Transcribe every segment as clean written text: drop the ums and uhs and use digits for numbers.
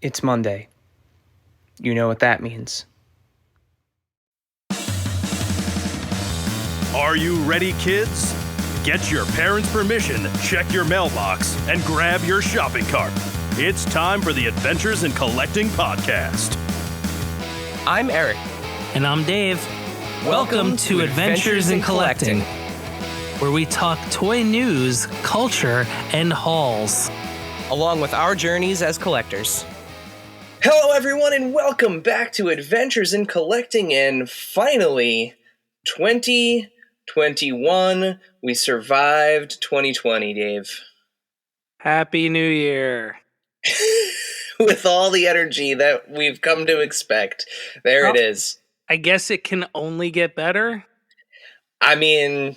It's Monday. You know what that means. Are you ready, kids? Get your parents' permission, check your mailbox, and grab your shopping cart. It's time for the Adventures in Collecting podcast. I'm Eric. And I'm Dave. Welcome to Adventures in Collecting, where we talk toy news, culture, and hauls, along with our journeys as collectors. Hello, everyone, and welcome back to Adventures in Collecting. And finally, 2021. We survived 2020, Dave. Happy New Year. With all the energy that we've come to expect. There it is. I guess it can only get better. I mean,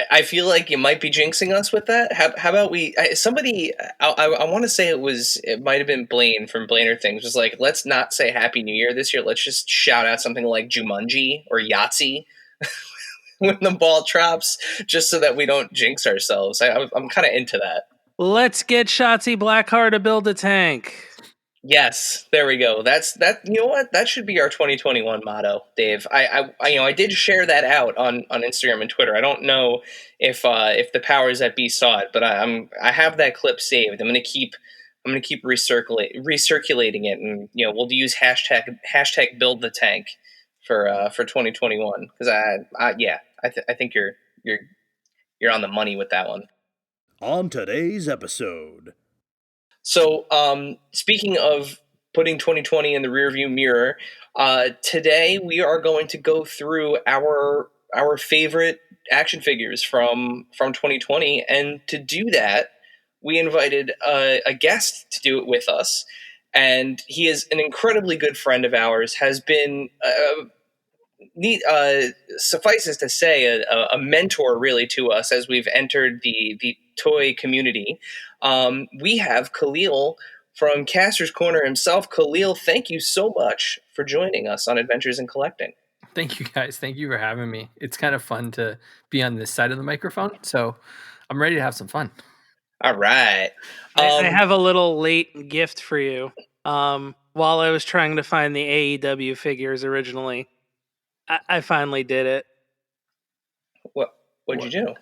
I feel like you might be jinxing us with that. How about we? I want to say it might have been Blaine from Blainer Things. Was like, let's not say Happy New Year this year. Let's just shout out something like Jumanji or Yahtzee when the ball drops, just so that we don't jinx ourselves. I'm kind of into that. Let's get Shotzi Blackheart to build a tank. Yes, there we go. That's that. You know what? That should be our 2021 motto, Dave. I did share that out on Instagram and Twitter. I don't know if the powers that be saw it, but I have that clip saved. I'm gonna keep recirculating it, and we'll use hashtag build the tank for 2021 because I think you're on the money with that one. On today's episode. So, speaking of putting 2020 in the rearview mirror, today we are going to go through our favorite action figures from 2020, and to do that, we invited a guest to do it with us, and he is an incredibly good friend of ours. Has been suffices to say a mentor really to us as we've entered the toy community. We have Khalil from Kastor's Korner himself. Khalil, thank you so much for joining us on Adventures in Collecting. Thank you, guys. Thank you for having me. It's kind of fun to be on this side of the microphone, so I'm ready to have some fun. All right. I have a little late gift for you. While I was trying to find the AEW figures originally, I finally did it. What'd you do?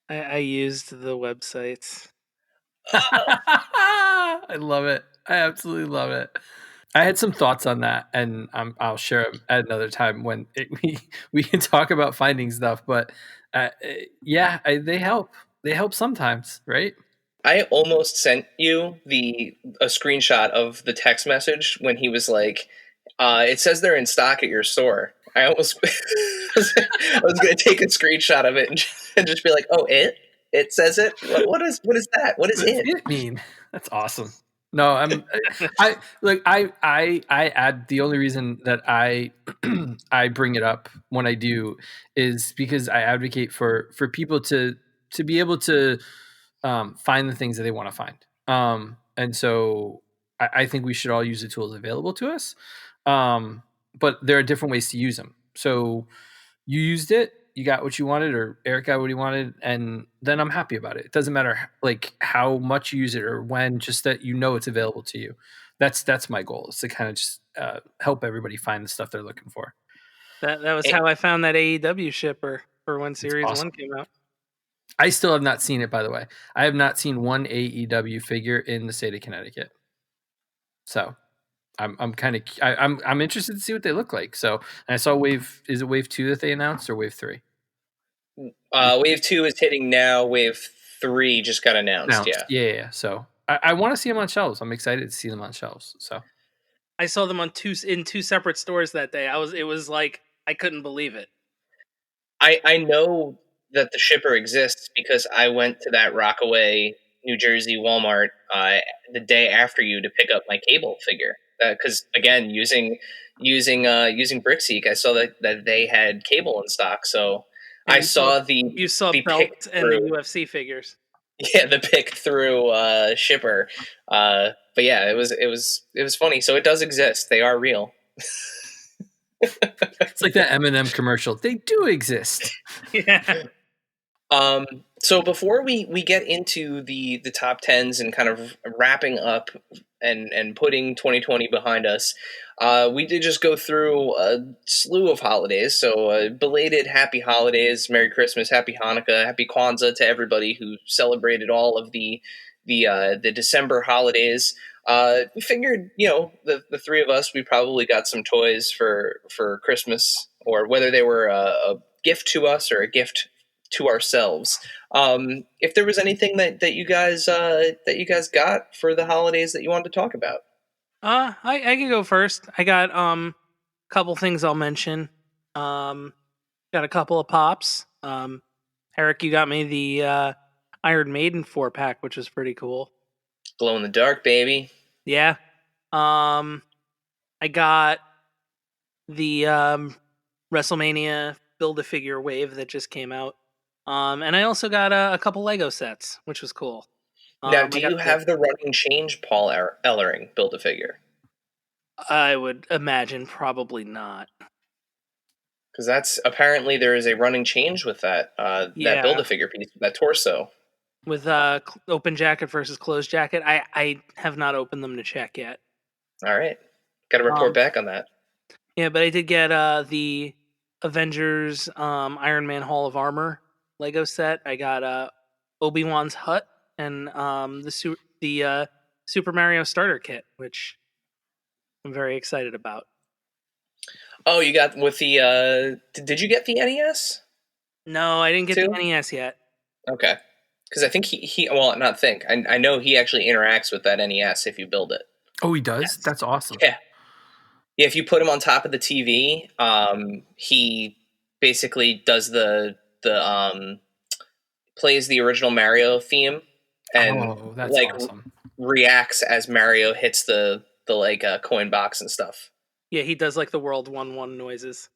I used the websites. I love it. I absolutely love it. I had some thoughts on that, and I'll share them at another time when we can talk about finding stuff. But they help. They help sometimes, right? I almost sent you a screenshot of the text message when he was like, "It says they're in stock at your store." I almost was going to take a screenshot of it and just be like, "Oh, it says it. What is that? What does it mean?" That's awesome. No, I add, the only reason that I bring it up when I do is because I advocate for people to be able to find the things that they want to find. And so I think we should all use the tools available to us. But there are different ways to use them. So you used it, you got what you wanted, or Eric got what he wanted, and then I'm happy about it. It doesn't matter like how much you use it or when, just that it's available to you. That's my goal, is to kind of just help everybody find the stuff they're looking for. That was how I found that AEW shipper for when Series 1 came out. I still have not seen it, by the way. I have not seen one AEW figure in the state of Connecticut. So I'm kind of I'm interested to see what they look like. So, and I saw is it Wave 2 that they announced, or Wave 3? Wave 2 is hitting now. Wave 3 just got announced. Yeah. So I want to see them on shelves. I'm excited to see them on shelves. So I saw them in two separate stores that day. It was like I couldn't believe it. I know that the shipper exists because I went to that Rockaway, New Jersey Walmart the day after you to pick up my Cable figure. Because again, using Brickseek, I saw that they had Cable in stock. So and I saw the Belt and the UFC figures. Yeah, the pick through shipper. But yeah, it was funny. So it does exist. They are real. It's like that Eminem commercial. They do exist. Yeah. So before we get into the top 10s and kind of wrapping up and putting 2020 behind us, we did just go through a slew of holidays. So belated happy holidays, Merry Christmas, Happy Hanukkah, Happy Kwanzaa to everybody who celebrated all of the December holidays. We figured, the three of us, we probably got some toys for Christmas, or whether they were a gift to us or a gift to ourselves. If there was anything that you guys got for the holidays that you wanted to talk about. I can go first. I got a couple things I'll mention. Got a couple of pops. Eric, you got me the Iron Maiden 4-pack, which is pretty cool. Glow in the dark, baby. Yeah. I got the WrestleMania Build-A-Figure wave that just came out. And I also got a couple Lego sets, which was cool. Now, do you have the running change Paul Ellering Build-A-Figure? I would imagine probably not. Because that's apparently there is a running change with that that Build-A-Figure piece, that torso. With open jacket versus closed jacket, I have not opened them to check yet. All right, got to report back on that. Yeah, but I did get the Avengers Iron Man Hall of Armor Lego set. I got Obi-Wan's hut and the Super Mario starter kit, which I'm very excited about. Oh, you got with the did you get the NES? No, I didn't get the NES yet. Okay. Because I think he well, not think. I know he actually interacts with that NES if you build it. Oh, he does? Yes. That's awesome. Yeah. Yeah, if you put him on top of the TV, he basically does the plays the original Mario theme and that's awesome. Reacts as Mario hits the coin box and stuff. Yeah, he does like the World 1-1 noises.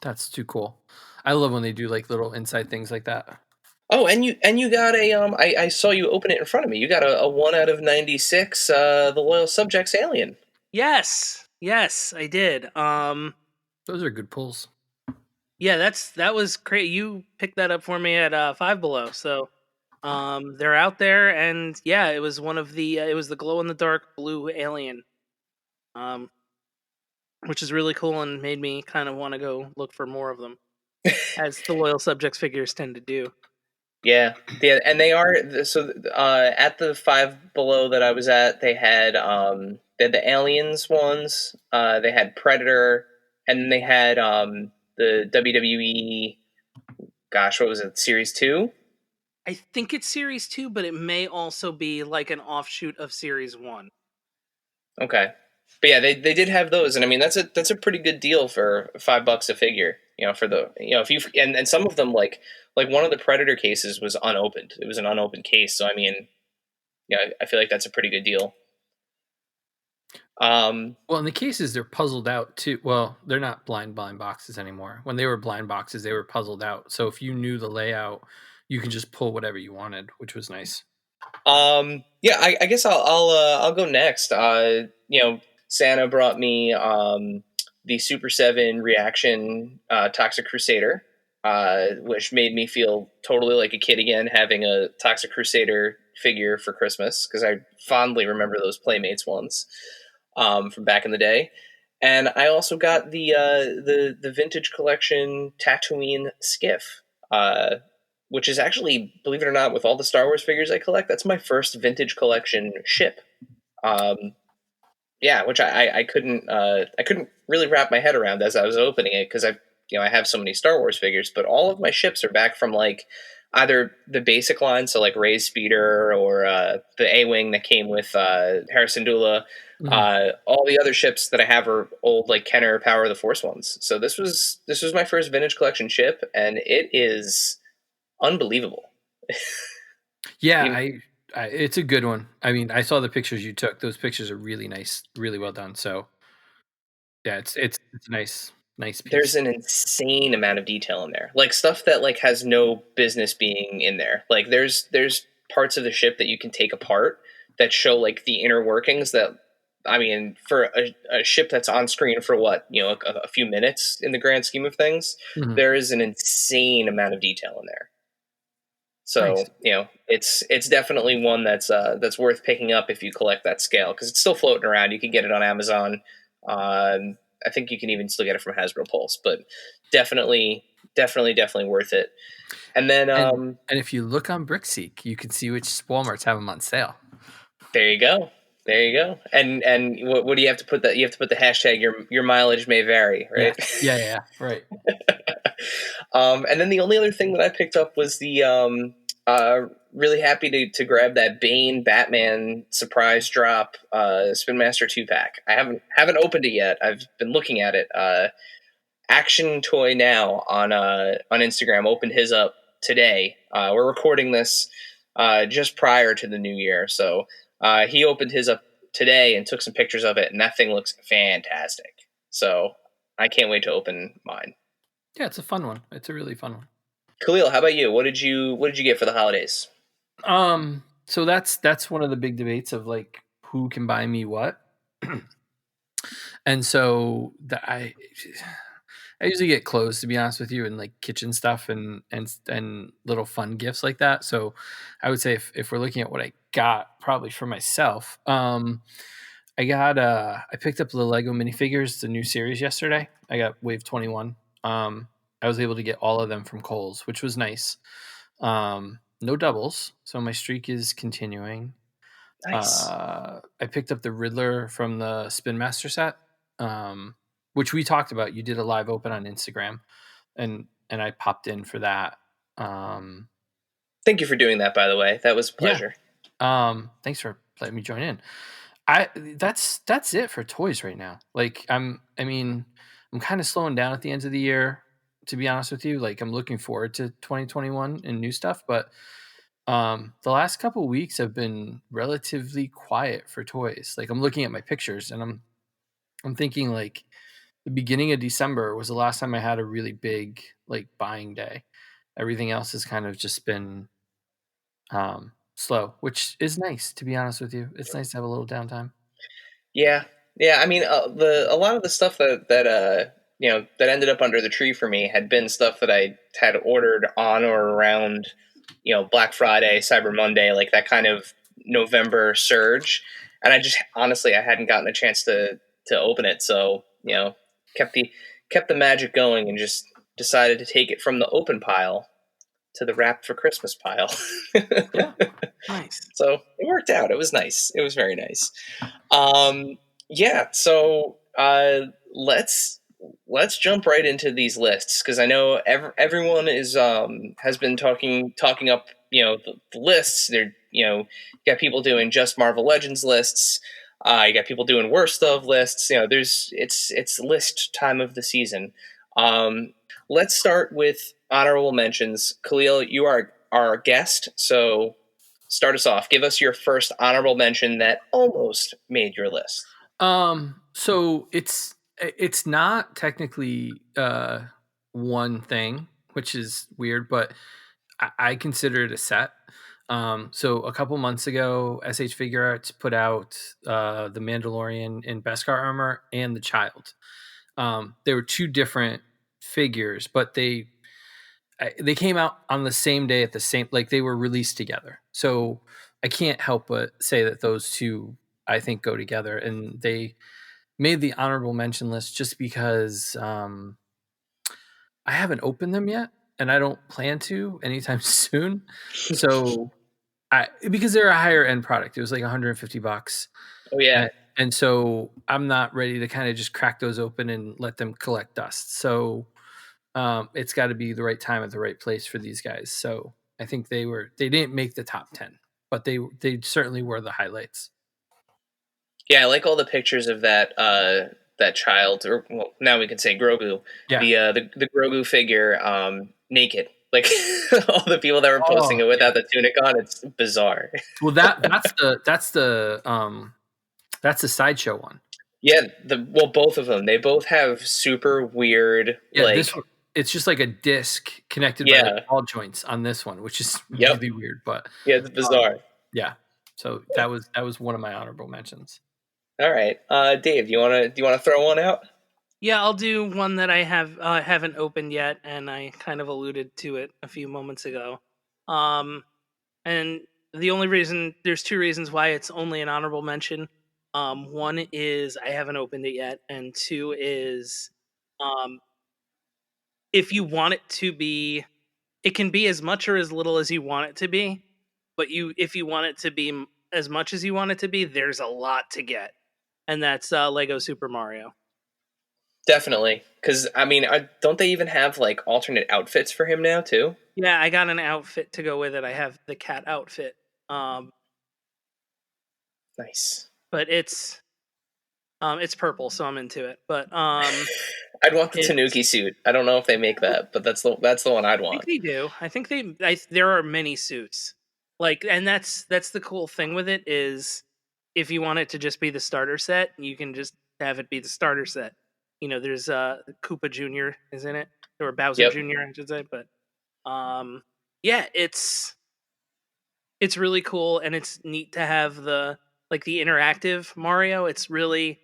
That's too cool. I love when they do like little inside things like that. Oh, and you got a I saw you open it in front of me. You got a 1 out of 96 the Loyal Subjects Alien. Yes, I did. Those are good pulls. Yeah, that was great. You picked that up for me at Five Below. So they're out there, and yeah, it was one of the it was the glow in the dark blue alien. Which is really cool and made me kind of want to go look for more of them. As the Loyal Subjects figures tend to do. Yeah, and they are so. At the Five Below that I was at, they had the Aliens ones. They had Predator, and they had the WWE. Gosh, what was it? Series 2. I think it's Series 2, but it may also be like an offshoot of Series 1. Okay, but yeah, they did have those, and I mean that's a pretty good deal for $5 a figure. For the if you and some of them like one of the Predator cases was unopened. It was an unopened case, so I mean, I feel like that's a pretty good deal. Well, in the cases they're puzzled out too. Well, they're not blind boxes anymore. When they were blind boxes, they were puzzled out. So if you knew the layout, you can just pull whatever you wanted, which was nice. Yeah, I guess I'll go next. Santa brought me the Super 7 Reaction Toxic Crusader, which made me feel totally like a kid again, having a Toxic Crusader figure for Christmas, because I fondly remember those Playmates ones from back in the day. And I also got the Vintage Collection Tatooine Skiff, which is actually, believe it or not, with all the Star Wars figures I collect, that's my first Vintage Collection ship. Which I couldn't really wrap my head around as I was opening it, because I have so many Star Wars figures, but all of my ships are back from like either the basic line, so like Rey's speeder, or the A-wing that came with Hera Syndulla. All the other ships that I have are old, like Kenner Power of the Force ones. So this was my first Vintage Collection ship, and it is unbelievable. Yeah, it's a good one. I mean, I saw the pictures you took. Those pictures are really nice, really well done. So, yeah, it's a nice piece. There's an insane amount of detail in there, like stuff that like has no business being in there. Like there's parts of the ship that you can take apart that show like the inner workings. That, I mean, for a ship that's on screen for what, a few minutes in the grand scheme of things, there is an insane amount of detail in there. So Nice. it's definitely one that's worth picking up if you collect that scale, because it's still floating around. You can get it on Amazon. I think you can even still get it from Hasbro Pulse, but definitely worth it. And then And if you look on Brickseek, you can see which Walmarts have them on sale. there you go. There you go. And what do you have to put that? You have to put the hashtag your mileage may vary, right? Yeah. Right. And then the only other thing that I picked up was the really happy to grab that Bane Batman surprise drop Spin Master 2-pack. I haven't opened it yet. I've been looking at it. Action Toy Now on Instagram opened his up today. We're recording this just prior to the new year, so he opened his up today and took some pictures of it, and that thing looks fantastic. So I can't wait to open mine. Yeah, it's a fun one. It's a really fun one. Khalil, how about you? What did you get for the holidays? So that's one of the big debates of like who can buy me what. And so I usually get clothes, to be honest with you, and like kitchen stuff and little fun gifts like that. So I would say if we're looking at what I got, probably for myself, I picked up the Lego minifigures, the new series yesterday. I got Wave 21. I was able to get all of them from Kohl's, which was nice. No doubles, so my streak is continuing. Nice. I picked up the Riddler from the Spin Master set, which we talked about. You did a live open on Instagram, and I popped in for that. Thank you for doing that, by the way. That was a pleasure. Thanks for letting me join in. That's it for toys right now. Like I'm kind of slowing down at the end of the year, to be honest with you. Like I'm looking forward to 2021 and new stuff, but the last couple of weeks have been relatively quiet for toys. Like I'm looking at my pictures and I'm thinking like the beginning of December was the last time I had a really big like buying day. Everything else has kind of just been slow, which is nice, to be honest with you. It's nice to have a little downtime. Yeah. I mean, a lot of the stuff that ended up under the tree for me had been stuff that I had ordered on or around, Black Friday, Cyber Monday, like that kind of November surge, and I just honestly I hadn't gotten a chance to open it, so kept the magic going and just decided to take it from the open pile to the wrap for Christmas pile. Yeah. Nice. So it worked out. It was nice. It was very nice. Yeah. So let's jump right into these lists, because I know everyone is has been talking up the lists. They're you got people doing just Marvel Legends lists. You got people doing worst of lists. It's list time of the season. Let's start with honorable mentions. Khalil, you are our guest, so start us off. Give us your first honorable mention that almost made your list. So it's not technically one thing, which is weird, but I consider it a set. So a couple months ago, SH Figure Arts put out the Mandalorian in Beskar armor and the Child. They were two different figures, but they came out on the same day at the same, like they were released together. So I can't help but say that those two I think go together, and they made the honorable mention list just because I haven't opened them yet, and I don't plan to anytime soon. So because they're a higher end product, it was like $150. Oh yeah. And so I'm not ready to kind of just crack those open and let them collect dust. So it's got to be the right time at the right place for these guys. So I think they didn't make the top 10, but they certainly were the highlights. Yeah, I like all the pictures of that child, or well, now we can say Grogu. Yeah. The Grogu figure naked. Like all the people that were posting it without the tunic on, it's bizarre. Well, that's the sideshow one. Yeah, both of them. They both have super weird. Yeah, like this one, it's just like a disc connected by the ball joints on this one, which is really weird. But yeah, it's bizarre. Yeah, so that was one of my honorable mentions. All right, Dave, do you want to throw one out? Yeah, I'll do one that I haven't opened yet, and I kind of alluded to it a few moments ago. And the only reason, there's two reasons why it's only an honorable mention. One is I haven't opened it yet, and two is um, if you want it to be, it can be as much or as little as you want it to be. But if you want it to be as much as you want it to be, there's a lot to get, and that's Lego Super Mario. Definitely, because I mean, don't they even have like alternate outfits for him now too? Yeah, I got an outfit to go with it. I have the cat outfit, Nice. but it's purple, so I'm into it. But I'd want the Tanuki suit. I don't know if they make that, but that's the one I'd I want. think they do. I think there are many suits, like, and that's the cool thing with it is if you want it to just be the starter set, you can just have it be the starter set. You know, there's Koopa Jr. is in it, or Bowser Yep. Jr. I should say, but yeah, it's really cool, and it's neat to have the interactive Mario. It's really,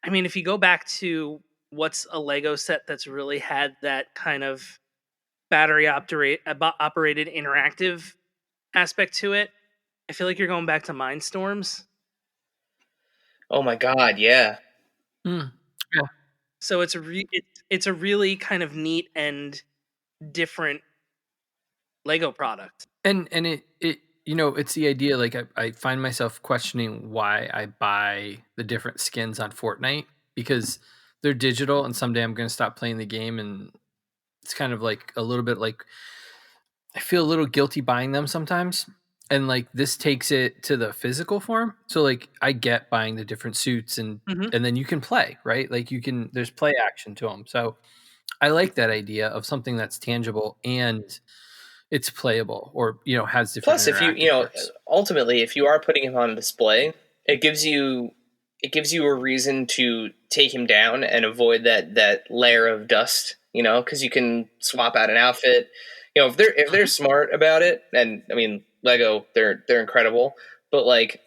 I mean, if you go back to what's a Lego set that's really had that kind of battery operated interactive aspect to it, I feel like you're going back to Mindstorms. Oh my god, yeah. Yeah. So it's a really kind of neat and different Lego product. And it it's the idea, like I find myself questioning why I buy the different skins on Fortnite, because they're digital and someday I'm going to stop playing the game, and it's kind of like a little bit like I feel a little guilty buying them sometimes. And like this takes it to the physical form. So like I get buying the different suits and then you can play, right? Like there's play action to them. So I like that idea of something that's tangible and it's playable, or has different Plus, if you interactive parts. ultimately, if you are putting him on display, it gives you a reason to take him down and avoid that layer of dust. Because you can swap out an outfit. If they're smart about it, and I mean Lego, they're incredible. But like,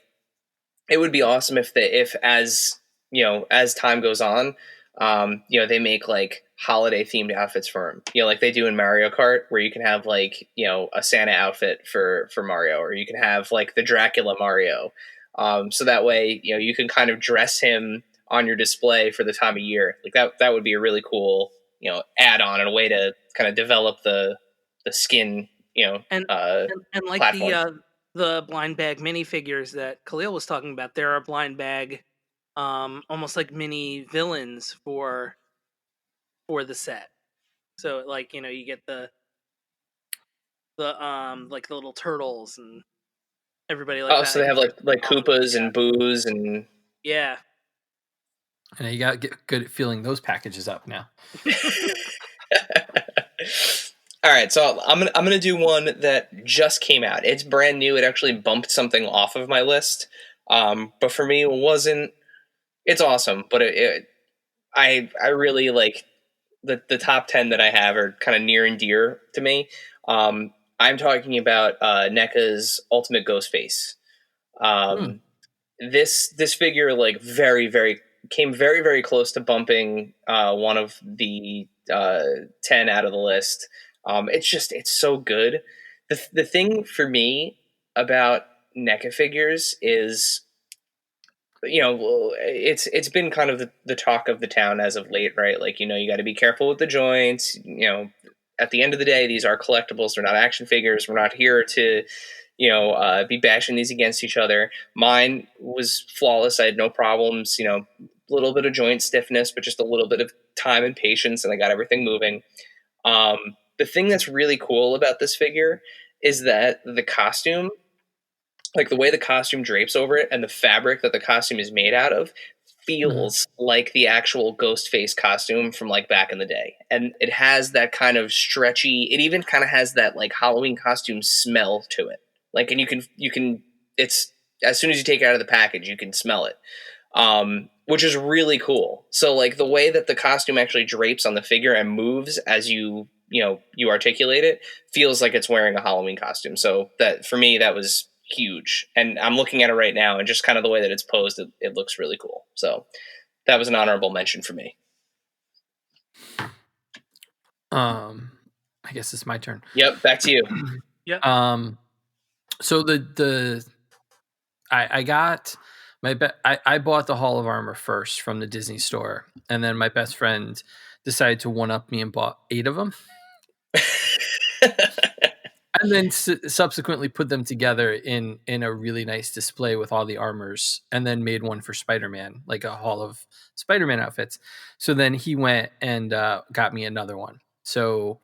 it would be awesome if as time goes on, they make like holiday themed outfits for him. Like they do in Mario Kart, where you can have like a Santa outfit for Mario, or you can have like the Dracula Mario. So that way, you can kind of dress him on your display for the time of year. Like that would be a really cool, add on and a way to kind of develop the skin, And like platform. the blind bag minifigures that Khalil was talking about, there are blind bag almost like mini villains for the set. So like, you get the like the little turtles and everybody like Oh, that. so I they have think like Koopas and Boos and yeah. And you got to get good at filling those packages up now. All right, so I'm gonna do one that just came out. It's brand new. It actually bumped something off of my list, but for me, it wasn't. It's awesome, but I really like the top 10 that I have are kind of near and dear to me. I'm talking about NECA's Ultimate Ghostface. Um, this figure like very very came very very close to bumping one of the 10 out of the list. It's so good. The thing for me about NECA figures is, it's been kind of the talk of the town as of late, right? Like, you got to be careful with the joints. At the end of the day, these are collectibles. They're not action figures. We're not here to be bashing these against each other. Mine was flawless. I had no problems. A little bit of joint stiffness, but just a little bit of time and patience, and I got everything moving. The thing that's really cool about this figure is that the costume, like the way the costume drapes over it and the fabric that the costume is made out of, feels like the actual Ghostface costume from like back in the day. And it has that kind of stretchy, it even kind of has that like Halloween costume smell to it. Like, and you can it's, as soon as you take it out of the package, you can smell it. Which is really cool. So like the way that the costume actually drapes on the figure and moves as you articulate it, feels like it's wearing a Halloween costume. So that, for me, that was huge. And I'm looking at it right now, and just kind of the way that it's posed, it looks really cool. So that was an honorable mention for me. I guess it's my turn. Yep, back to you. Yep. So I got I bought the Hall of Armor first from the Disney store, and then my best friend decided to one up me and bought 8 of them, and then subsequently put them together in a really nice display with all the armors, and then made one for Spider-Man, like a Hall of Spider-Man outfits. So then he went and got me another one. So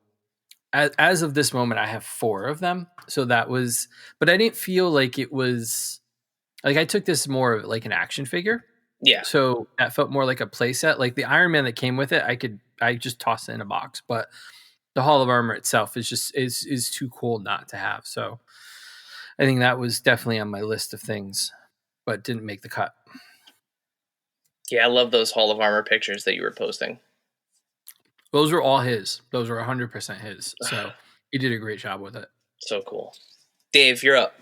as of this moment, I have 4 of them. So that was, but I didn't feel like it was like, I took this more of like an action figure. Yeah. So that felt more like a play set. Like the Iron Man that came with it, I just tossed it in a box. But the Hall of Armor itself is just is too cool not to have. So I think that was definitely on my list of things, but didn't make the cut. Yeah, I love those Hall of Armor pictures that you were posting. Those were all his. Those were 100% his. So he did a great job with it. So cool. Dave, you're up.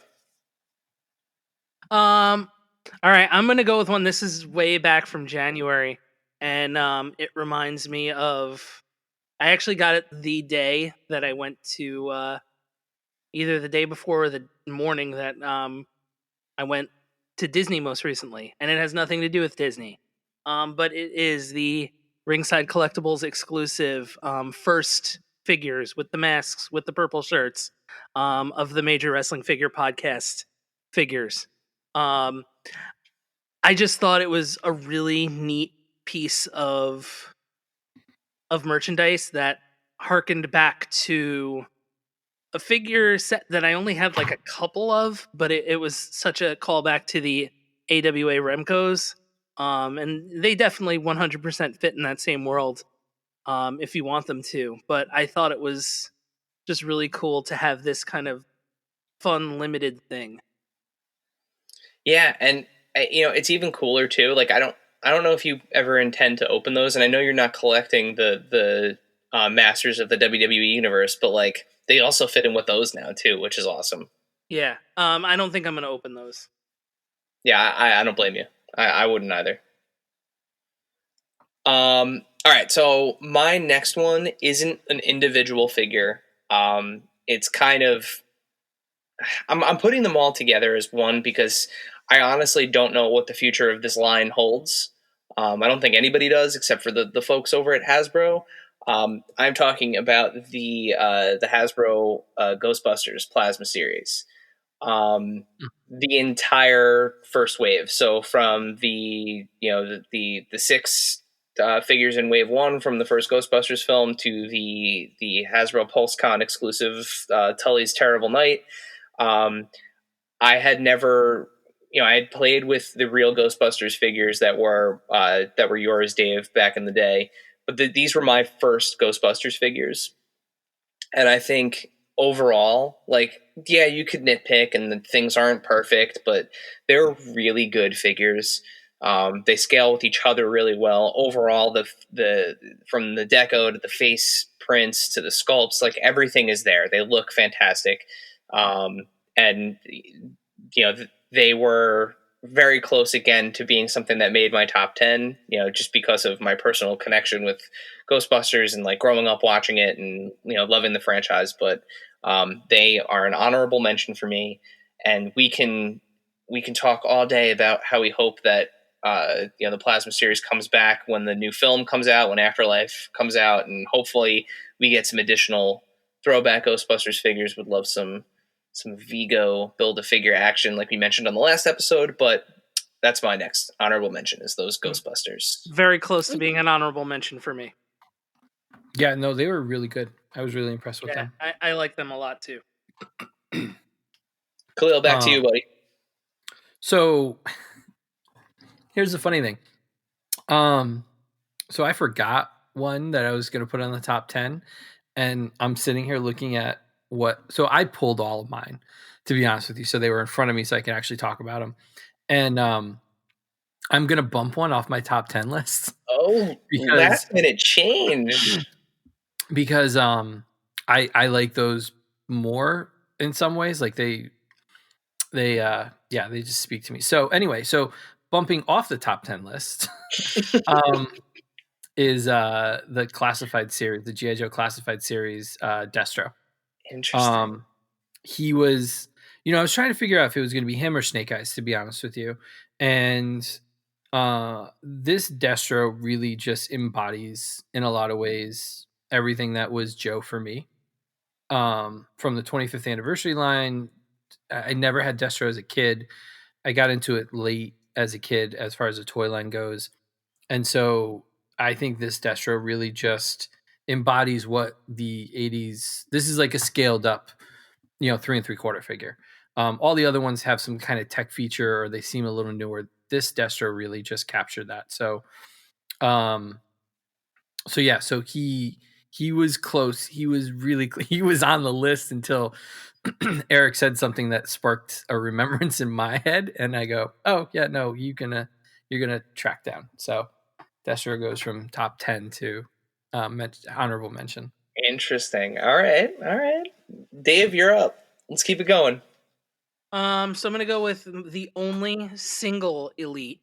All right, I'm gonna go with one. This is way back from January, and it reminds me of. I actually got it the day that I went to, either the day before or the morning that I went to Disney most recently, and it has nothing to do with Disney, but it is the Ringside Collectibles exclusive first figures with the masks with the purple shirts of the Major Wrestling Figure Podcast figures. I just thought it was a really neat piece of merchandise that harkened back to a figure set that I only have like a couple of, but it was such a callback to the AWA Remcos. And they definitely 100% fit in that same world if you want them to. But I thought it was just really cool to have this kind of fun, limited thing. Yeah, and it's even cooler too. Like I don't know if you ever intend to open those, and I know you're not collecting the masters of the WWE universe, but like they also fit in with those now too, which is awesome. Yeah, I don't think I'm gonna open those. Yeah, I don't blame you. I wouldn't either. All right, so my next one isn't an individual figure. It's kind of I'm putting them all together as one because I honestly don't know what the future of this line holds. I don't think anybody does except for the folks over at Hasbro. I'm talking about the Hasbro Ghostbusters Plasma series. The entire first wave. So from the the 6 figures in Wave 1 from the first Ghostbusters film to the Hasbro PulseCon exclusive Tully's Terrible Night. I had never, I had played with the real Ghostbusters figures that were yours, Dave, back in the day, but these were my first Ghostbusters figures, and I think overall, like, yeah, you could nitpick and the things aren't perfect, but they're really good figures. They scale with each other really well. Overall, the from the deco to the face prints to the sculpts, like everything is there. They look fantastic. And they were very close again to being something that made my top 10, just because of my personal connection with Ghostbusters and like growing up watching it and loving the franchise. But they are an honorable mention for me, and we can talk all day about how we hope that the Plasma series comes back when the new film comes out, when Afterlife comes out, and hopefully we get some additional throwback Ghostbusters figures. Would love some Vigo Build-A-Figure action like we mentioned on the last episode, but that's my next honorable mention is those Ghostbusters. Very close to being an honorable mention for me. Yeah, no, they were really good. I was really impressed with them. I like them a lot too. Khalil, back to you, buddy. So here's the funny thing. So I forgot one that I was going to put on the top 10, and I'm sitting here looking at so I pulled all of mine, to be honest with you. So they were in front of me so I can actually talk about them. And I'm going to bump one off my top 10 list. Oh, last minute change. Because I like those more in some ways. Like they just speak to me. So anyway, so bumping off the top 10 list is the classified series, the G.I. Joe classified series, Destro. Interesting. he was, I was trying to figure out if it was going to be him or Snake Eyes, to be honest with you. And this Destro really just embodies, in a lot of ways, everything that was Joe for me. From the 25th anniversary line, I never had Destro as a kid. I got into it late as a kid as far as the toy line goes. And so I think this Destro really just embodies what the 80s, this is like a scaled up, 3 3/4 figure. All the other ones have some kind of tech feature or they seem a little newer. This Destro really just captured that. So, so he was close. He was he was on the list until Eric said something that sparked a remembrance in my head, and I go, "Oh yeah, no, you're gonna track down." So Destro goes from top 10 to honorable mention. Interesting. All right. Dave, you're up. Let's keep it going. So I'm gonna go with the only single elite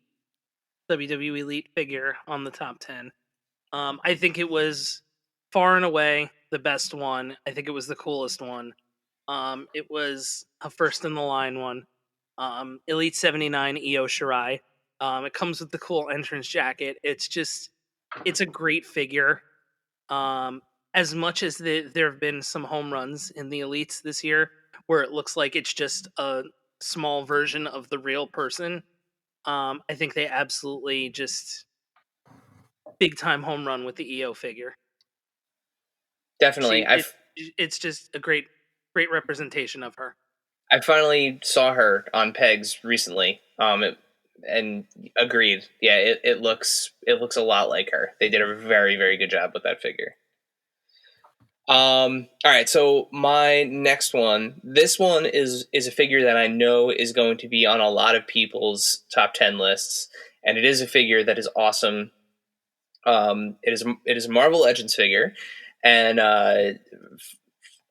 WWE Elite figure on the top 10. I think it was far and away the best one. I think it was the coolest one. It was a first in the line one. Elite 79 Io Shirai. It comes with the cool entrance jacket. It's a great figure. As much as there have been some home runs in the elites this year, where it looks like it's just a small version of the real person, I think they absolutely just big time home run with the EO figure. Definitely. It's just a great representation of her. I finally saw her on pegs recently. And agreed. Yeah, it looks a lot like her. They did a very, very good job with that figure. All right, so my next one. This one is a figure that I know is going to be on a lot of people's top 10 lists, and it is a figure that is awesome. It is a Marvel Legends figure, and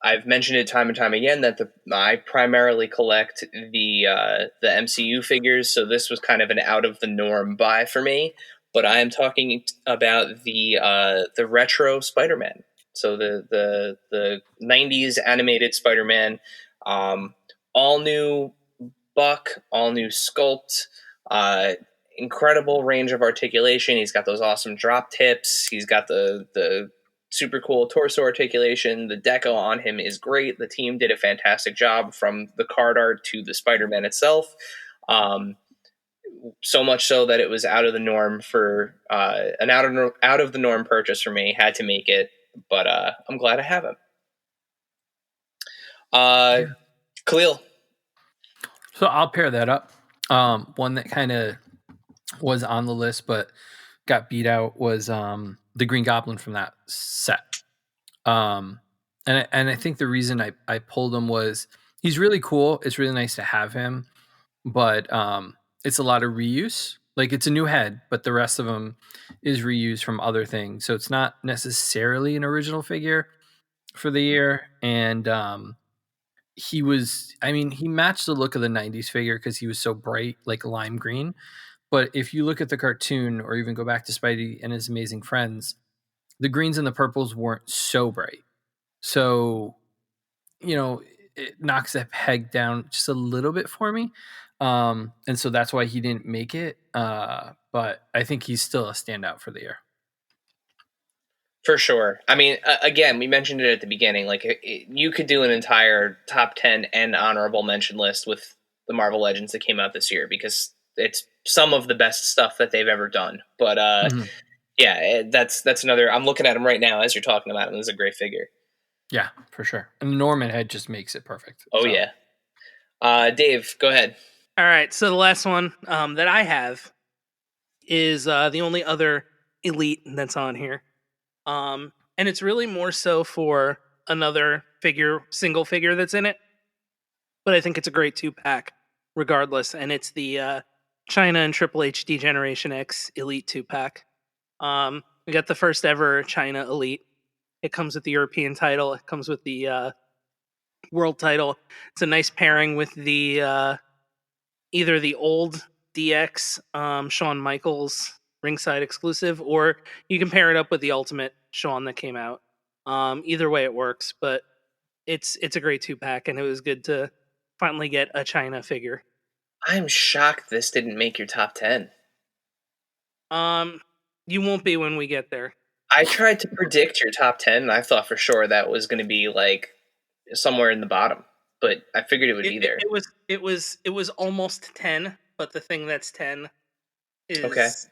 I've mentioned it time and time again that I primarily collect the MCU figures, so this was kind of an out of the norm buy for me. But I am talking about the retro Spider-Man. So the 90s animated Spider-Man, all new buck, all new sculpt, incredible range of articulation. He's got those awesome drop tips. He's got the super cool torso articulation. The deco on him is great. The team did a fantastic job from the card art to the Spider-Man itself. So much so that it was out of the norm for an out of the norm purchase for me. Had to make it, but I'm glad I have him. Khalil. So I'll pair that up. One that kind of was on the list but got beat out was the Green Goblin from that set. And I think the reason I pulled him was he's really cool. It's really nice to have him, but it's a lot of reuse. Like it's a new head, but the rest of them is reused from other things. So it's not necessarily an original figure for the year. And he matched the look of the 90s figure because he was so bright, like lime green. But if you look at the cartoon or even go back to Spidey and His Amazing Friends, the greens and the purples weren't so bright. So, it knocks that peg down just a little bit for me. And so that's why he didn't make it. But I think he's still a standout for the year. For sure. I mean, again, we mentioned it at the beginning. Like, you could do an entire top 10 and honorable mention list with the Marvel Legends that came out this year because it's some of the best stuff that they've ever done. But yeah, that's another. I'm looking at him right now as you're talking about him. This is a great figure. Yeah, for sure. And the Norman head just makes it perfect. Oh, so. Yeah. Dave, go ahead. All right. So the last one that I have is the only other elite that's on here. And it's really more so for another single figure that's in it. But I think it's a great 2-pack regardless. And it's the China and Triple H Generation X Elite 2-pack. We got the first ever China Elite. It comes with the European title. It comes with the world title. It's a nice pairing with the either the old DX Shawn Michaels ringside exclusive, or you can pair it up with the Ultimate Shawn that came out. Either way it works, but it's a great 2-pack, and it was good to finally get a China figure. I'm shocked this didn't make your top 10. You won't be when we get there. I tried to predict your top 10, and I thought for sure that was going to be like somewhere in the bottom, but I figured it would be there. It was almost 10, but the thing that's 10 Okay. is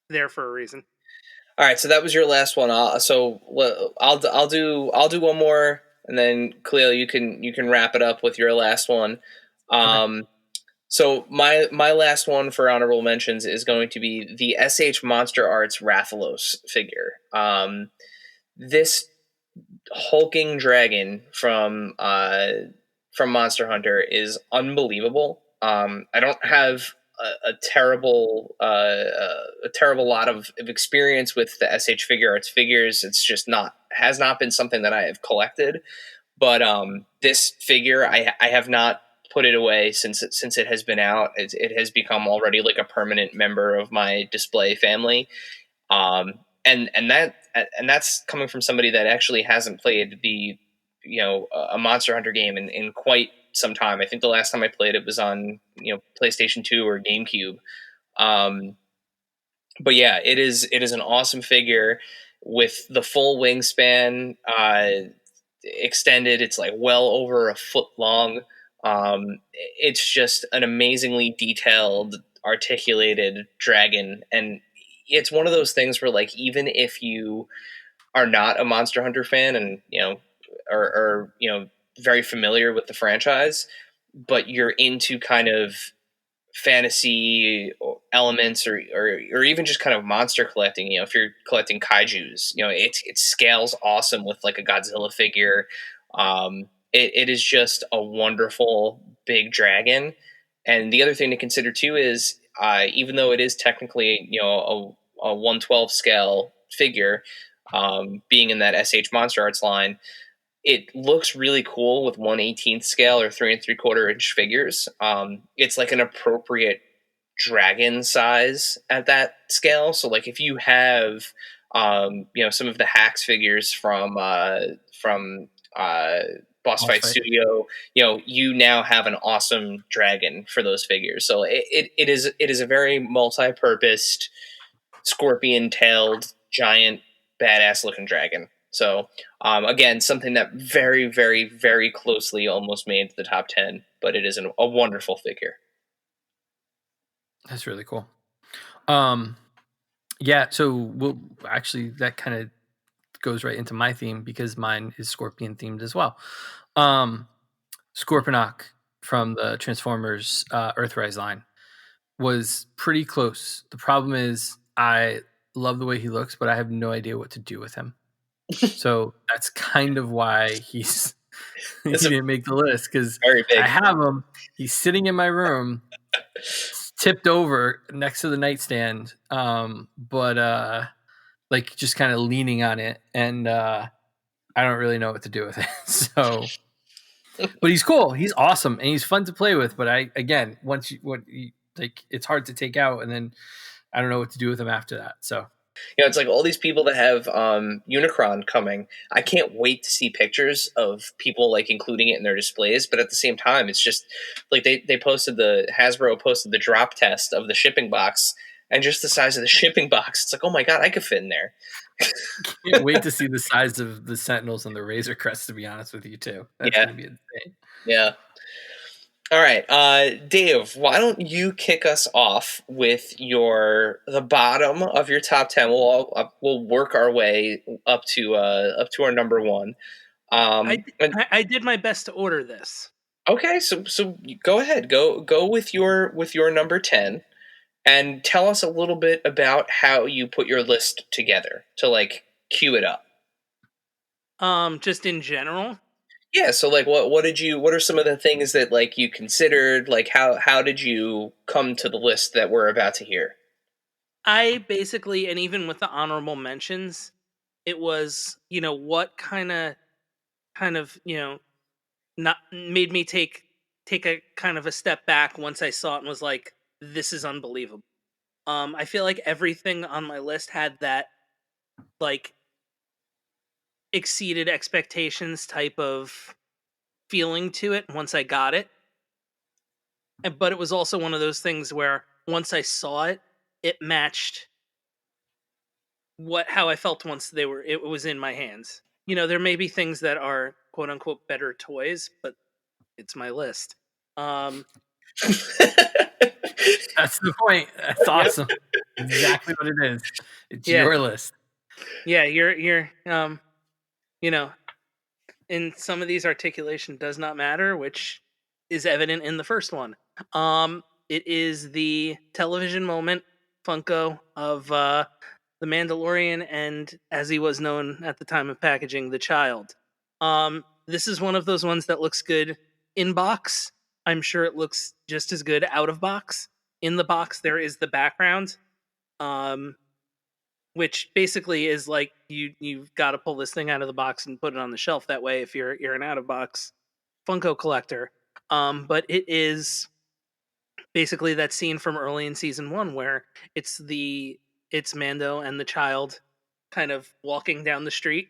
there for a reason. All right, so that was your last one. I'll do one more, and then Cleo, you can wrap it up with your last one. Okay. So my last one for honorable mentions is going to be the SH Monster Arts Rathalos figure. This hulking dragon from Monster Hunter is unbelievable. I don't have a terrible lot of experience with the SH Figure Arts figures. It's just has not been something that I have collected. But this figure, I have not put it away since it has been out. It has become already like a permanent member of my display family. Um, and that's coming from somebody that actually hasn't played a Monster Hunter game in quite some time. I think the last time I played it was on PlayStation 2 or GameCube. Um, but yeah, it is an awesome figure with the full wingspan extended. It's like well over a foot long. It's just an amazingly detailed, articulated dragon, and it's one of those things where like even if you are not a Monster Hunter fan and or very familiar with the franchise, but you're into kind of fantasy elements or even just kind of monster collecting, if you're collecting kaijus, it scales awesome with like a Godzilla figure. It is just a wonderful big dragon. And the other thing to consider too is even though it is technically a 1/12 scale figure, being in that SH Monster Arts line, it looks really cool with 1/18 scale or 3 3/4 inch figures. It's like an appropriate dragon size at that scale. So like if you have some of the hacks figures from Boss Fight Studio, you now have an awesome dragon for those figures. So it is a very multi-purposed scorpion tailed giant badass looking dragon. So again, something that very, very, very closely almost made the top 10, but it is a wonderful figure. That's really cool. Yeah, so that kind of goes right into my theme because mine is scorpion themed as well. Scorponok from the Transformers Earthrise line was pretty close. The problem is I love the way he looks, but I have no idea what to do with him. So that's kind of why he didn't make the list, because I have him. He's sitting in my room, tipped over next to the nightstand, but like just kind of leaning on it, and I don't really know what to do with it. So, but he's cool. He's awesome, and he's fun to play with. But it's hard to take out, and then I don't know what to do with him after that. So. It's like all these people that have Unicron coming. I can't wait to see pictures of people like including it in their displays. But at the same time, it's just like Hasbro posted the drop test of the shipping box, and just the size of the shipping box. It's like, oh my god, I could fit in there. Can't wait to see the size of the Sentinels and the Razor Crest. To be honest with you, too, that's gonna be insane. Yeah. All right, Dave, why don't you kick us off with the bottom of your top 10? We'll work our way up to our number one. I did my best to order this. Okay, so go ahead, go with your number 10, and tell us a little bit about how you put your list together to like cue it up. Just in general. Yeah, so like what are some of the things that like you considered, like how did you come to the list that we're about to hear? I basically, and even with the honorable mentions, it was, what kind of not made me take a kind of a step back once I saw it and was like, this is unbelievable. I feel like everything on my list had that like exceeded expectations type of feeling to it once I got it. But it was also one of those things where once I saw it, it matched how I felt once it was in my hands. You know, there may be things that are quote unquote better toys, but it's my list. That's the point. That's Yep. awesome. Exactly what it is. It's Yeah. your list. Yeah, you're you know, in some of these articulation does not matter, which is evident in the first one. It is the television moment Funko of the Mandalorian and, as he was known at the time of packaging, the Child. This is one of those ones that looks good in box. I'm sure it looks just as good out of box. In the box, there is the background, which basically is like you've got to pull this thing out of the box and put it on the shelf. That way, if you're an out of box Funko collector, but it is basically that scene from early in season 1 where it's Mando and the Child kind of walking down the street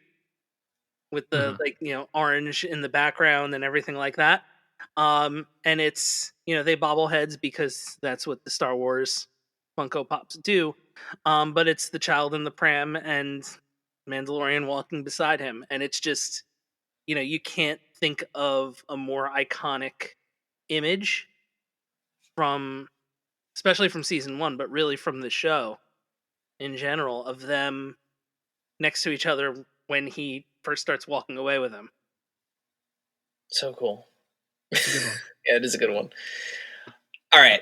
with the orange in the background and everything like that. And it's they bobble heads because that's what the Star Wars Funko Pops do. But it's the Child in the pram and Mandalorian walking beside him, and it's just you can't think of a more iconic image from, especially from season 1, but really from the show in general, of them next to each other when he first starts walking away with him. So cool. That's a good one. Yeah, it is a good one. All right.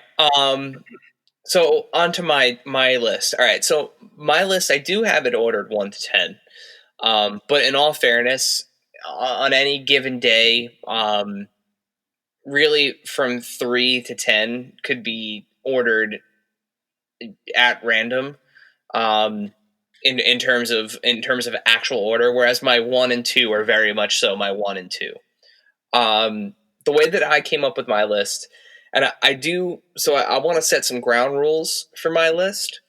So on to my list. All right. So my list, I do have it ordered 1 to 10. But in all fairness, on any given day, really from 3 to 10 could be ordered at random. In terms of actual order, whereas my 1 and 2 are very much so my 1 and 2. The way that I came up with my list, and I want to set some ground rules for my list.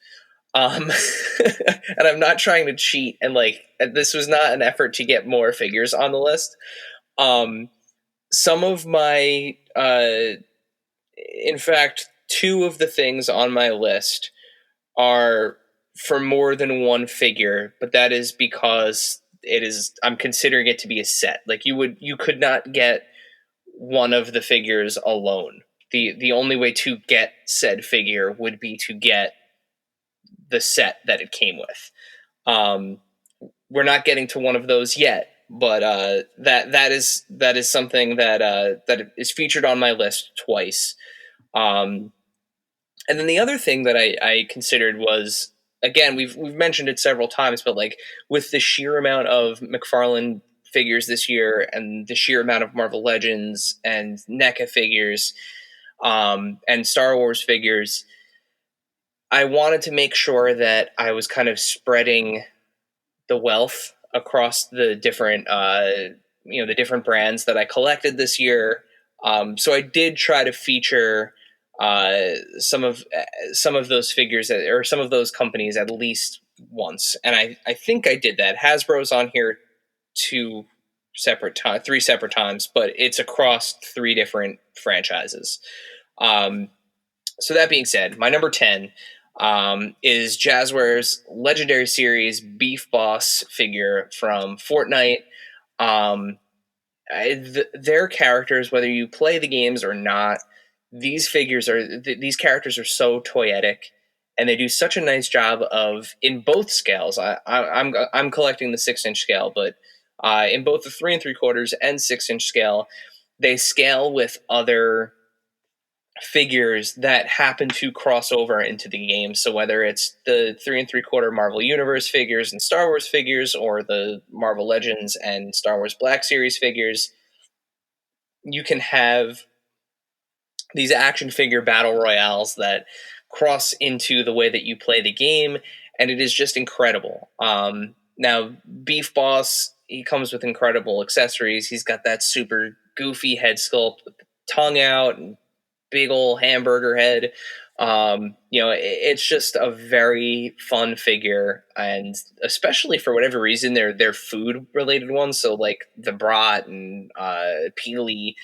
And I'm not trying to cheat, and this was not an effort to get more figures on the list. Some of my, in fact, 2 of the things on my list are for more than one figure, but that is because I'm considering it to be a set. Like you could not get one of the figures alone. The only way to get said figure would be to get the set that it came with. We're not getting to one of those yet, but that is something that is featured on my list twice. And then the other thing that I considered was, again, we've mentioned it several times, but with the sheer amount of McFarlane figures this year and the sheer amount of Marvel Legends and NECA figures and Star Wars figures, I wanted to make sure that I was kind of spreading the wealth across the different the different brands that I collected this year. So I did try to feature some of those figures or some of those companies at least once, and I think I did that. Hasbro's on here 3 separate times, but it's across 3 different franchises. So that being said, my number 10 is Jazzware's Legendary Series Beef Boss figure from Fortnite. Their characters, whether you play the games or not, these characters are so toyetic, and they do such a nice job of, in both scales. I'm collecting the 6-inch scale, but in both the 3 3/4 and 6-inch scale, they scale with other figures that happen to cross over into the game. So whether it's the 3 3/4 Marvel Universe figures and Star Wars figures, or the Marvel Legends and Star Wars Black Series figures, you can have these action figure battle royales that cross into the way that you play the game, and it is just incredible. Now, Beef Boss, he comes with incredible accessories. He's got that super goofy head sculpt with the tongue out and big old hamburger head. It's just a very fun figure, and especially for whatever reason, they're food related ones. So like the brat and Peely,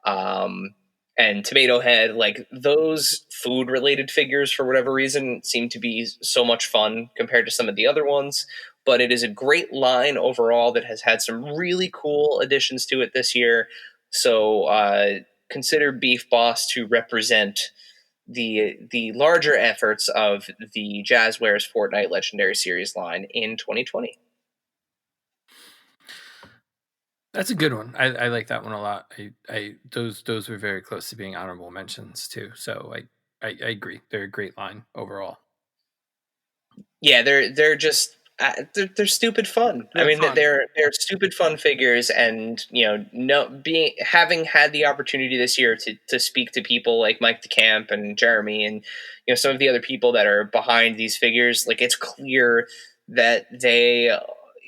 um, and Tomato Head, like those food related figures for whatever reason seem to be so much fun compared to some of the other ones. But it is a great line overall that has had some really cool additions to it this year. So consider Beef Boss to represent the larger efforts of the Jazzwares Fortnite Legendary Series line in 2020. That's a good one. I like that one a lot. Those were very close to being honorable mentions too. So I agree. They're a great line overall. Yeah, they're just they're stupid fun. I mean, fun. they're stupid fun figures, and having had the opportunity this year to speak to people like Mike DeCamp and Jeremy, and some of the other people that are behind these figures, like it's clear that they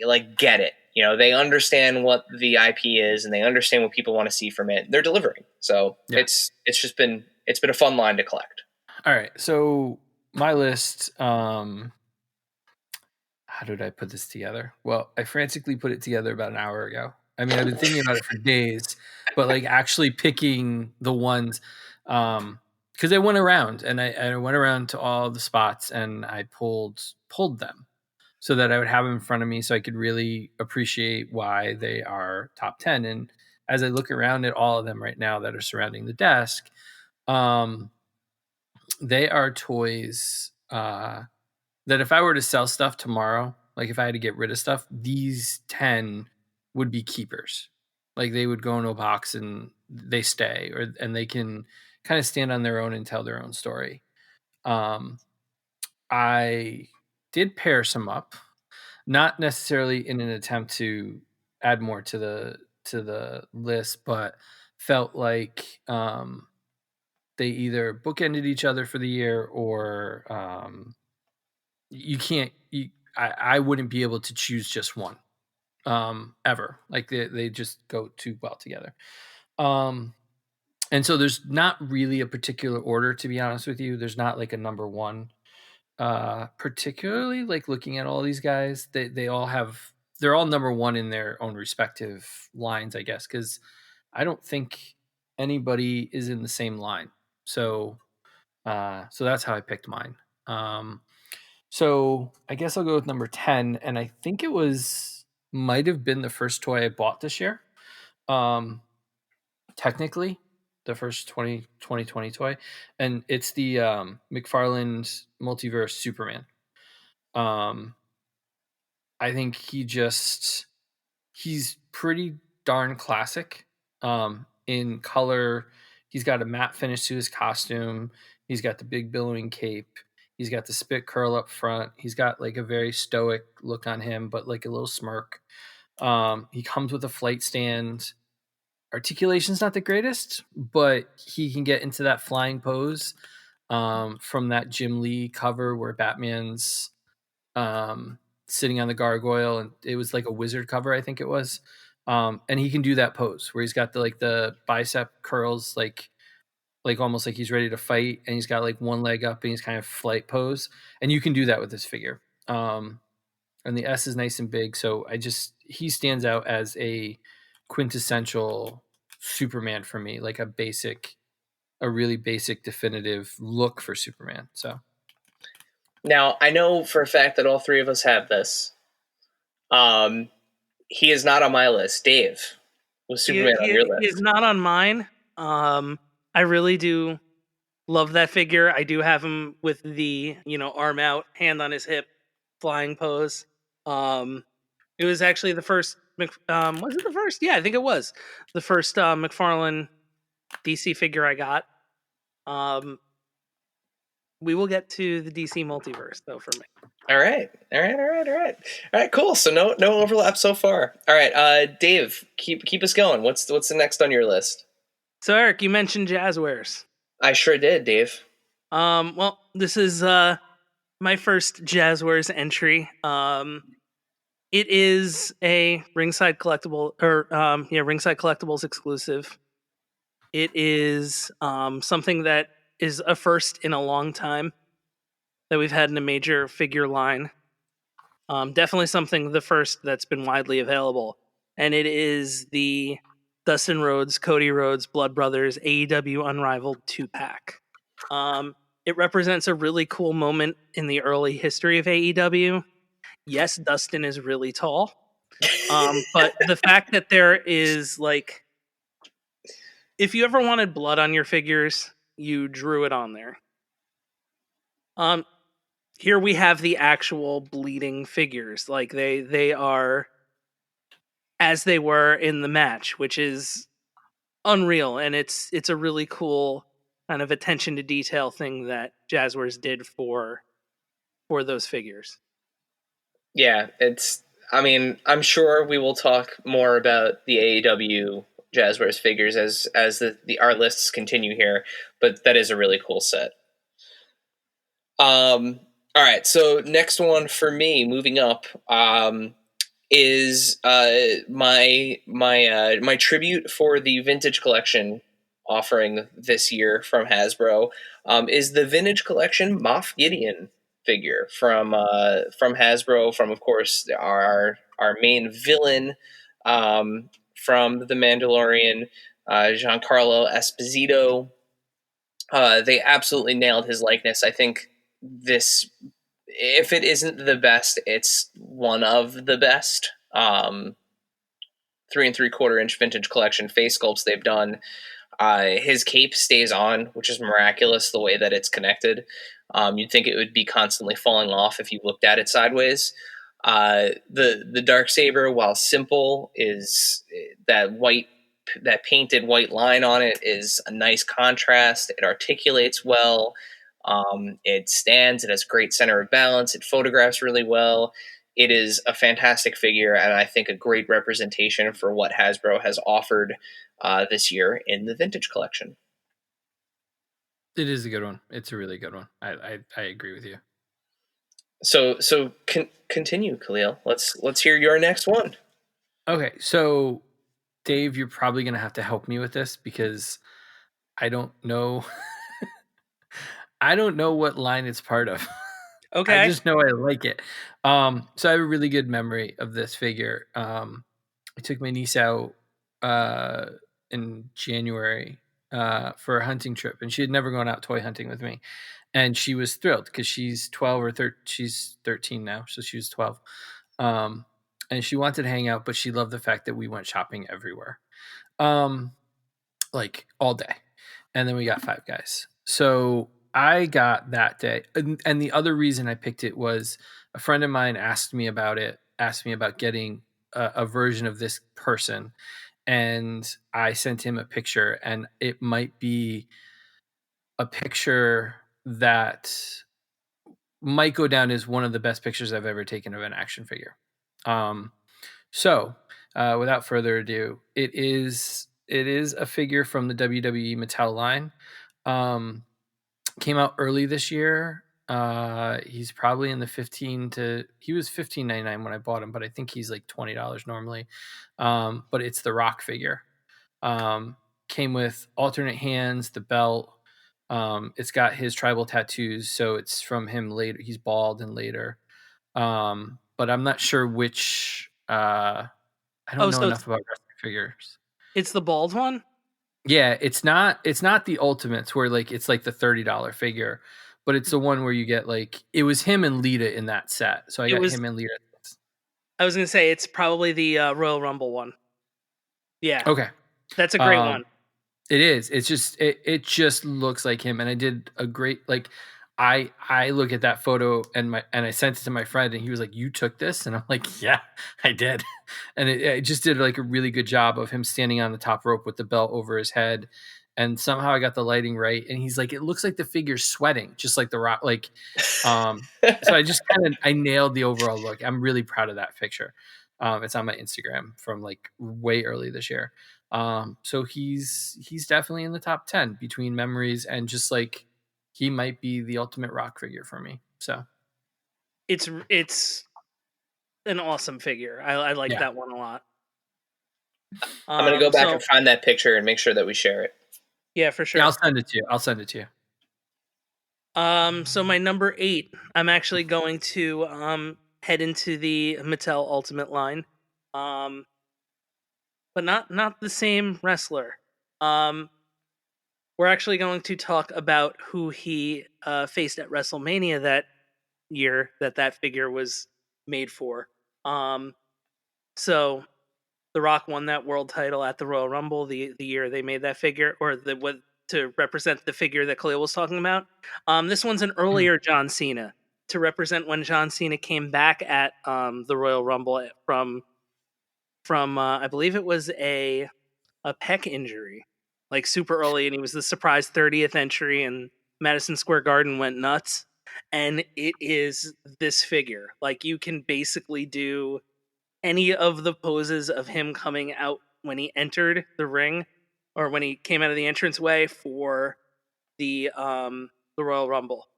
like get it. They understand what the IP is, and they understand what people want to see from it. They're delivering, so Yeah. it's been a fun line to collect. All right, so my list. How did I put this together? Well, I frantically put it together about an hour ago. I mean, I've been thinking about it for days, but like actually picking the ones, because I went around and I went around to all the spots and I pulled them so that I would have them in front of me so I could really appreciate why they are top 10. And as I look around at all of them right now that are surrounding the desk, they are toys that if I were to sell stuff tomorrow, like if I had to get rid of stuff, these 10 would be keepers. Like they would go into a box and they stay, and they can kind of stand on their own and tell their own story. I did pair some up, not necessarily in an attempt to add more to the list, but felt like they either bookended each other for the year or you can't I wouldn't be able to choose just one ever. Like they just go too well together. And so there's not really a particular order, to be honest with you. There's not like a number one. Particularly like looking at all these guys, they're all number one in their own respective lines, I guess, because I don't think anybody is in the same line. So that's how I picked mine. So I guess I'll go with number 10. And I think it might have been the first toy I bought this year. Technically, the first 2020 toy. And it's the McFarlane Multiverse Superman. I think he's pretty darn classic. In color, he's got a matte finish to his costume. He's got the big billowing cape. He's got the spit curl up front. He's got like a very stoic look on him, but like a little smirk. He comes with a flight stand. Articulation's not the greatest, but he can get into that flying pose from that Jim Lee cover where Batman's sitting on the gargoyle, and it was like a wizard cover, I think it was. And he can do that pose where he's got the bicep curls, like almost like he's ready to fight, and he's got like one leg up and he's kind of flight pose, and you can do that with this figure. And the S is nice and big, so he stands out as a quintessential Superman for me, like a really basic definitive look for Superman. So now I know for a fact that all three of us have this. He is not on my list. Dave, was Superman on your list? He is not on mine. I really do love that figure. I do have him with the arm out, hand on his hip, flying pose. It was actually the first. Was it the first? Yeah, I think it was the first McFarlane DC figure I got. We will get to the DC multiverse though for me. All right, cool. So no overlap so far. All right, Dave, keep us going. What's the next on your list? So Eric, you mentioned Jazzwares. I sure did, Dave. Well, this is my first Jazzwares entry. It is a Ringside Collectible Ringside Collectibles exclusive. It is something that is a first in a long time that we've had in a major figure line. Definitely the first that's been widely available. And it is the Dustin Rhodes, Cody Rhodes, Blood Brothers AEW Unrivaled 2-pack. It represents a really cool moment in the early history of AEW. Yes, Dustin is really tall. But the fact that there is, like, if you ever wanted blood on your figures, you drew it on there. Here we have the actual bleeding figures. Like, they are as they were in the match, which is unreal, and it's a really cool kind of attention to detail thing that Jazzwares did for those figures. Yeah, I mean, I'm sure we will talk more about the AEW Jazzwares figures as our lists continue here, but that is a really cool set. All right, so next one for me, moving up, is my tribute for the vintage collection offering this year from Hasbro, is the vintage collection Moff Gideon figure from Hasbro, from, of course, our main villain from The Mandalorian, Giancarlo Esposito. They absolutely nailed his likeness. I think this, if it isn't the best, it's one of the best 3 3/4 inch vintage collection face sculpts they've done. His cape stays on, which is miraculous the way that it's connected. You'd think it would be constantly falling off if you looked at it sideways. The Darksaber, while simple, is that painted white line on it is a nice contrast. It articulates well. It stands. It has great center of balance. It photographs really well. It is a fantastic figure, and I think a great representation for what Hasbro has offered this year in the vintage collection. It is a good one. It's a really good one. I agree with you. So continue, Khalil. Let's hear your next one. Okay, so Dave, you're probably going to have to help me with this because I don't know. I don't know what line it's part of. Okay. I just know I like it. So I have a really good memory of this figure. I took my niece out in January for a hunting trip, and she had never gone out toy hunting with me, and she was thrilled because she's 12 or 13. She's 13 now, so she was 12. And she wanted to hang out, but she loved the fact that we went shopping everywhere, like all day. And then we got Five Guys. So I got that day. And the other reason I picked it was a friend of mine asked me about getting a version of this person. And I sent him a picture, and it might be a picture that might go down as one of the best pictures I've ever taken of an action figure. So without further ado, it is a figure from the WWE Mattel line. Came out early this year. He's probably in the he was $15.99 when I bought him, but I think he's like $20 normally. But it's the Rock figure. Came with alternate hands, the belt. It's got his tribal tattoos, so it's from him later. He's bald and later. But I'm not sure which. I don't know enough about wrestling figures. It's the bald one? Yeah, it's not the Ultimates where like it's like the $30 figure, but it's the one where you get like it was him and Lita in that set. So I got him and Lita. I was gonna say it's probably the Royal Rumble one. Yeah. Okay. That's a great one. It is. It's just it just looks like him, and I did a great like I look at that photo and I sent it to my friend, and he was like, "You took this?" And I'm like, "Yeah, I did." And it just did like a really good job of him standing on the top rope with the belt over his head, and somehow I got the lighting right. And he's like, "It looks like the figure's sweating, just like the Rock." Like, so I just I nailed the overall look. I'm really proud of that picture. It's on my Instagram from like way early this year. So he's definitely in the top 10 between memories and just like. He might be the ultimate Rock figure for me. So it's an awesome figure. I like that one a lot. I'm going to go back and find that picture and make sure that we share it. Yeah, for sure. Yeah, I'll send it to you. So my number 8, I'm actually going to head into the Mattel Ultimate line, um, but not the same wrestler. Um, we're actually going to talk about who he faced at WrestleMania that year that figure was made for. Um, so The Rock won that world title at the Royal Rumble the year they made that figure, or the what to represent the figure that Khalil was talking about. This one's an Mm. earlier John Cena to represent when John Cena came back at the Royal Rumble from I believe it was a pec injury, like super early, and he was the surprise 30th entry, and Madison Square Garden went nuts. And it is this figure. Like you can basically do any of the poses of him coming out when he entered the ring or when he came out of the entranceway for the Royal Rumble.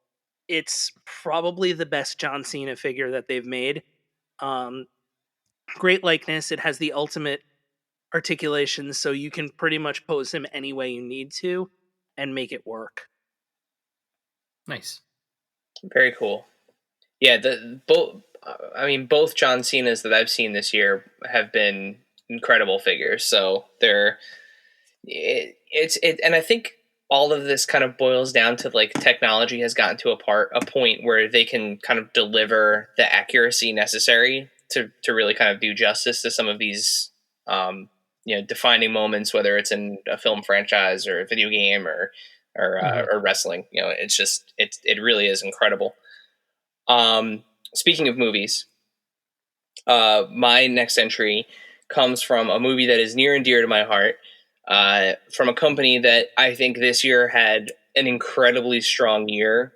It's probably the best John Cena figure that they've made. Um, great likeness. It has the ultimate articulation, so you can pretty much pose him any way you need to and make it work. Nice. Very cool. Yeah, the both. I mean, both John Cena's that I've seen this year have been incredible figures. So and I think all of this kind of boils down to like technology has gotten to a point where they can kind of deliver the accuracy necessary to really kind of do justice to some of these defining moments, whether it's in a film franchise or a video game or wrestling. It really is incredible. Speaking of movies, my next entry comes from a movie that is near and dear to my heart, from a company that I think this year had an incredibly strong year,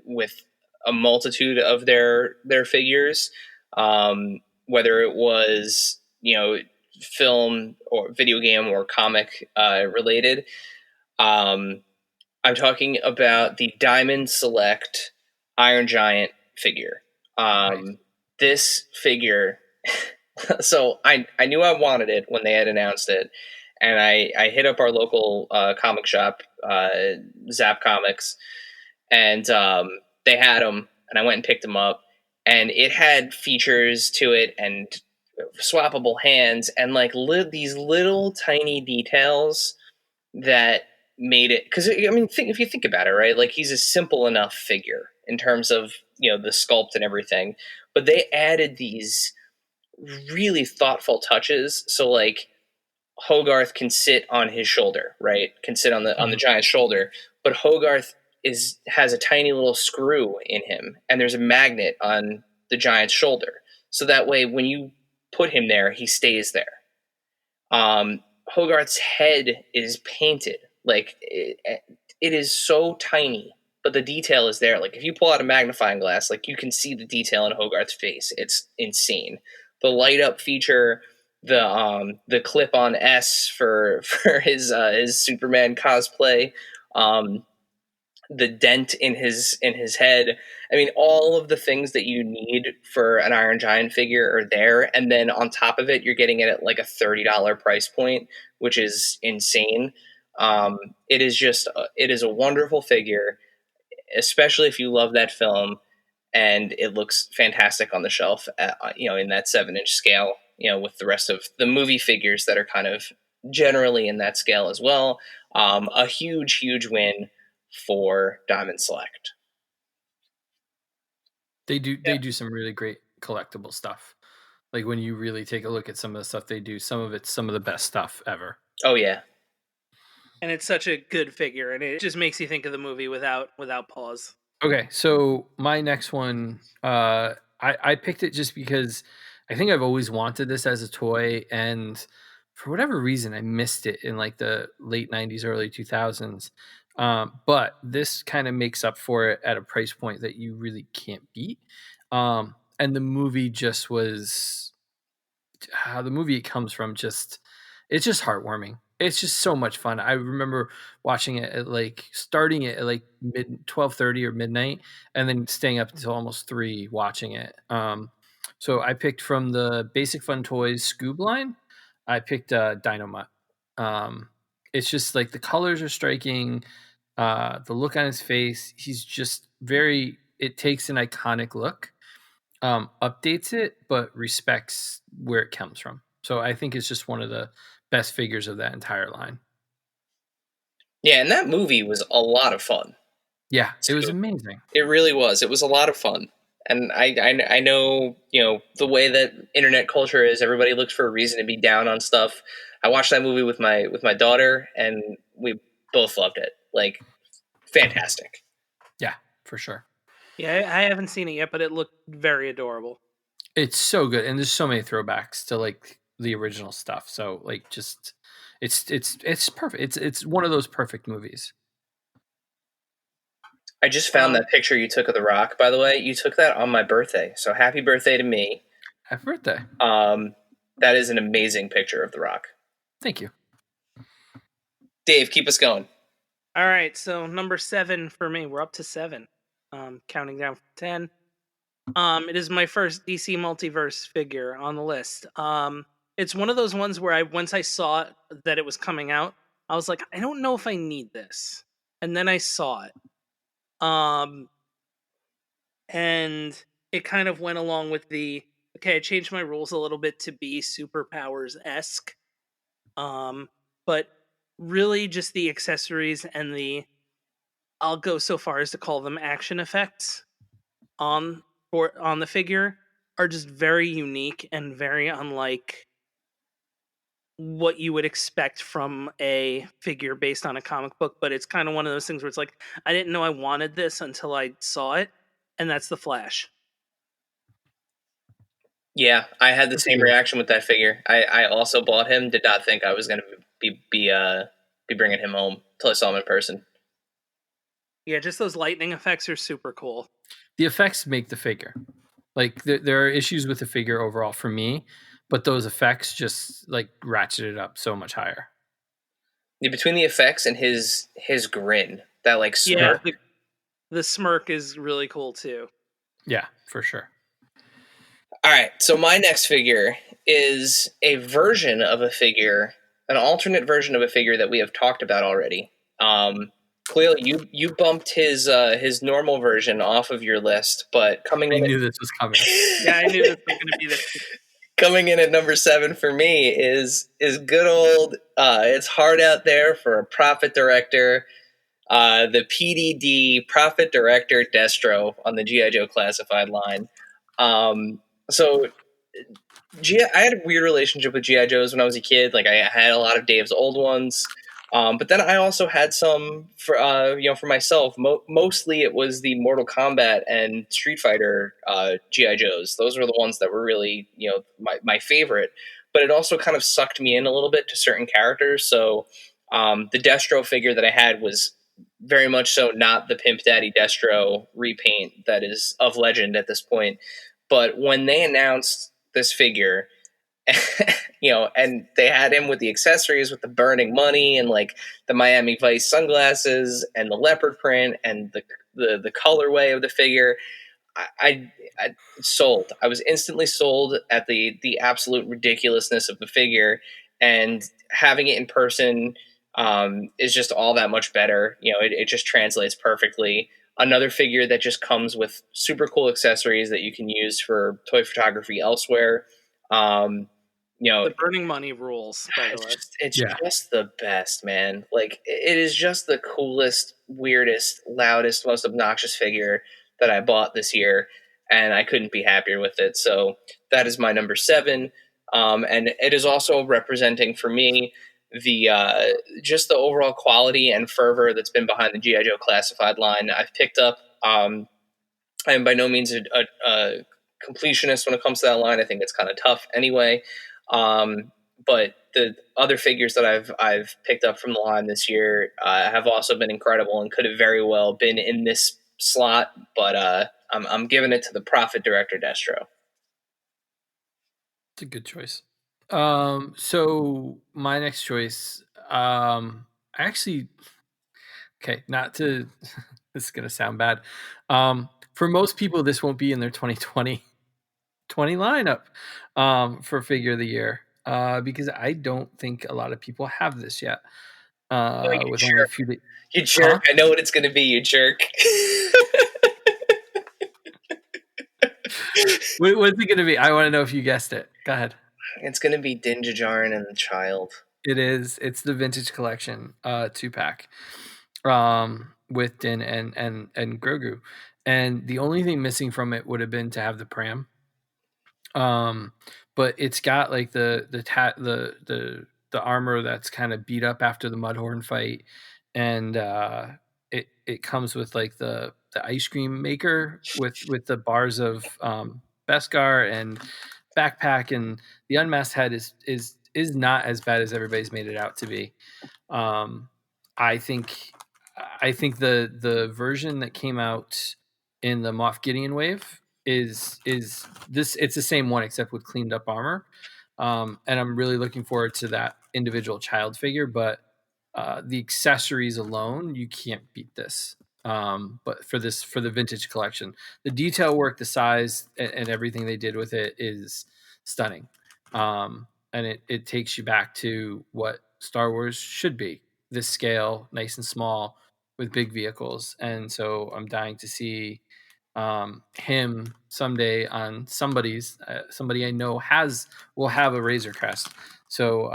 with a multitude of their figures, whether it was film or video game or comic related. I'm talking about the Diamond Select Iron Giant figure. Nice. This figure, so I knew I wanted it when they had announced it, and I hit up our local comic shop, Zap Comics, and they had them, and I went and picked them up, and it had features to it and swappable hands and like these little tiny details that made it, because I mean, if you think about it, right, like he's a simple enough figure in terms of the sculpt and everything, but they added these really thoughtful touches. So like Hogarth can sit on his shoulder, right? Can sit on the giant's shoulder, but Hogarth has a tiny little screw in him, and there's a magnet on the giant's shoulder, so that way when you put him there, he stays there. Hogarth's head is painted like it is so tiny, but the detail is there. Like if you pull out a magnifying glass, like you can see the detail in Hogarth's face. It's insane. The light up feature, the clip on S for his Superman cosplay, the dent in his head. I mean, all of the things that you need for an Iron Giant figure are there, and then on top of it, you're getting it at like a $30 price point, which is insane. It is a wonderful figure, especially if you love that film, and it looks fantastic on the shelf, in that 7-inch scale, with the rest of the movie figures that are kind of generally in that scale as well. A huge win for Diamond Select. They do some really great collectible stuff. Like when you really take a look at some of the stuff they do, some of it's some of the best stuff ever. Oh yeah. And it's such a good figure, and it just makes you think of the movie without pause. Okay, so my next one, I picked it just because I think I've always wanted this as a toy, and for whatever reason, I missed it in like the late '90s, early 2000s. But this kind of makes up for it at a price point that you really can't beat. And the movie just was how the movie it comes from. It's just heartwarming. It's just so much fun. I remember watching it at like starting it at like mid 12:30 or midnight, and then staying up until almost 3 watching it. So I picked from the Basic Fun Toys Scoob line. I picked Dynamite. It's just like the colors are striking. The look on his face, he's just very. It takes an iconic look, updates it, but respects where it comes from. So I think it's just one of the best figures of that entire line. Yeah, and that movie was a lot of fun. Yeah, it was So amazing. it really was. It was a lot of fun. And I know, the way that internet culture is, everybody looks for a reason to be down on stuff. I watched that movie with my daughter, and we both loved it. Like, fantastic. Yeah, for sure. Yeah, I haven't seen it yet, but it looked very adorable. It's so good, and there's so many throwbacks to like the original stuff. So like, just it's perfect. It's one of those perfect movies. I just found that picture you took of The Rock, by the way. You took that on my birthday. So happy birthday to me. Happy birthday. That is an amazing picture of The Rock. Thank you. Dave, keep us going. All right, so number 7 for me. We're up to 7. Counting down from 10. It is my first DC Multiverse figure on the list. It's one of those ones where once I saw that it was coming out, I was like, I don't know if I need this. And then I saw it. And it kind of went along with I changed my rules a little bit to be superpowers-esque. But really just the accessories and I'll go so far as to call them action effects on the figure are just very unique and very unlike what you would expect from a figure based on a comic book. But it's kind of one of those things where it's like, I didn't know I wanted this until I saw it, and that's the Flash. Yeah, I had the same reaction with that figure. I also bought him. Did not think I was going to be bringing him home until I saw him in person. Yeah, just those lightning effects are super cool. The effects make the figure. Like there are issues with the figure overall for me, but those effects just like ratchet it up so much higher. Yeah, between the effects and his grin, that like smirk. Yeah, the smirk is really cool too. Yeah, for sure. All right, so my next figure is a version of a figure, an alternate version of a figure that we have talked about already. Clearly, you bumped his normal version off of your list, but I knew this was coming. Yeah, I knew this was going to be this. Coming in at number 7 for me is good old. It's hard out there for a profit director. The PDD Profit Director Destro on the G.I. Joe Classified line. So I had a weird relationship with G.I. Joes when I was a kid. Like, I had a lot of Dave's old ones. But then I also had some for myself. Mostly it was the Mortal Kombat and Street Fighter G.I. Joes. Those were the ones that were really, my favorite. But it also kind of sucked me in a little bit to certain characters. So the Destro figure that I had was very much so not the Pimp Daddy Destro repaint that is of legend at this point. But when they announced this figure, and they had him with the accessories, with the burning money and like the Miami Vice sunglasses and the leopard print and the colorway of the figure, I sold. I was instantly sold at the absolute ridiculousness of the figure, and having it in person is just all that much better. It just translates perfectly. Another figure that just comes with super cool accessories that you can use for toy photography elsewhere. The burning money rules, by the way. It's just the best, man. Like, it is just the coolest, weirdest, loudest, most obnoxious figure that I bought this year, and I couldn't be happier with it. So that is my number 7. And it is also representing for me just the overall quality and fervor that's been behind the G.I. Joe Classified line. I've picked up. I am by no means a completionist when it comes to that line. I think it's kind of tough anyway. But the other figures that I've picked up from the line this year have also been incredible and could have very well been in this slot. But I'm giving it to the Profit Director Destro. It's a good choice. So my next choice, actually, okay, not to, this is going to sound bad. For most people, this won't be in their 2020 lineup for figure of the year, because I don't think a lot of people have this yet. You with only a jerk. few days. You jerk. I know what it's going to be, you jerk. What's it going to be? I want to know if you guessed it. Go ahead. It's going to be Din Djarin and the Child. It is. It's the Vintage Collection 2-pack with Din and Grogu. And the only thing missing from it would have been to have the pram. But it's got like the armor that's kind of beat up after the Mudhorn fight, and it comes with like the ice cream maker with the bars of Beskar and backpack, and the unmasked head is not as bad as everybody's made it out to be. Um, I think the version that came out in the Moff Gideon wave is this. It's the same one except with cleaned up armor, and I'm really looking forward to that individual child figure. But the accessories alone, you can't beat this. But for the vintage collection, the detail work, the size, and everything they did with it is stunning. And it takes you back to what Star Wars should be: this scale, nice and small, with big vehicles. And so I'm dying to see him someday on somebody I know will have a Razor Crest. So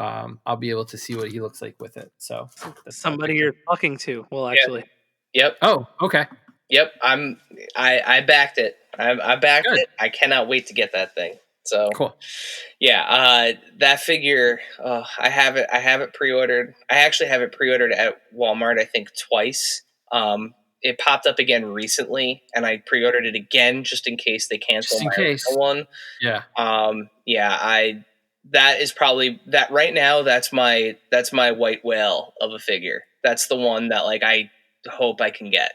I'll be able to see what he looks like with it. So Somebody you're talking to will actually. Yep. Oh, okay. Yep. I backed it. I backed Good. it. I cannot wait to get that thing. So Cool. Yeah, that figure, I have it pre-ordered. I actually have it pre-ordered at Walmart, I think twice. It popped up again recently, and I pre-ordered it again just in case they cancel Just in my case. original one. Yeah. That is probably that right now. That's my white whale of a figure. That's the one that like I hope I can get.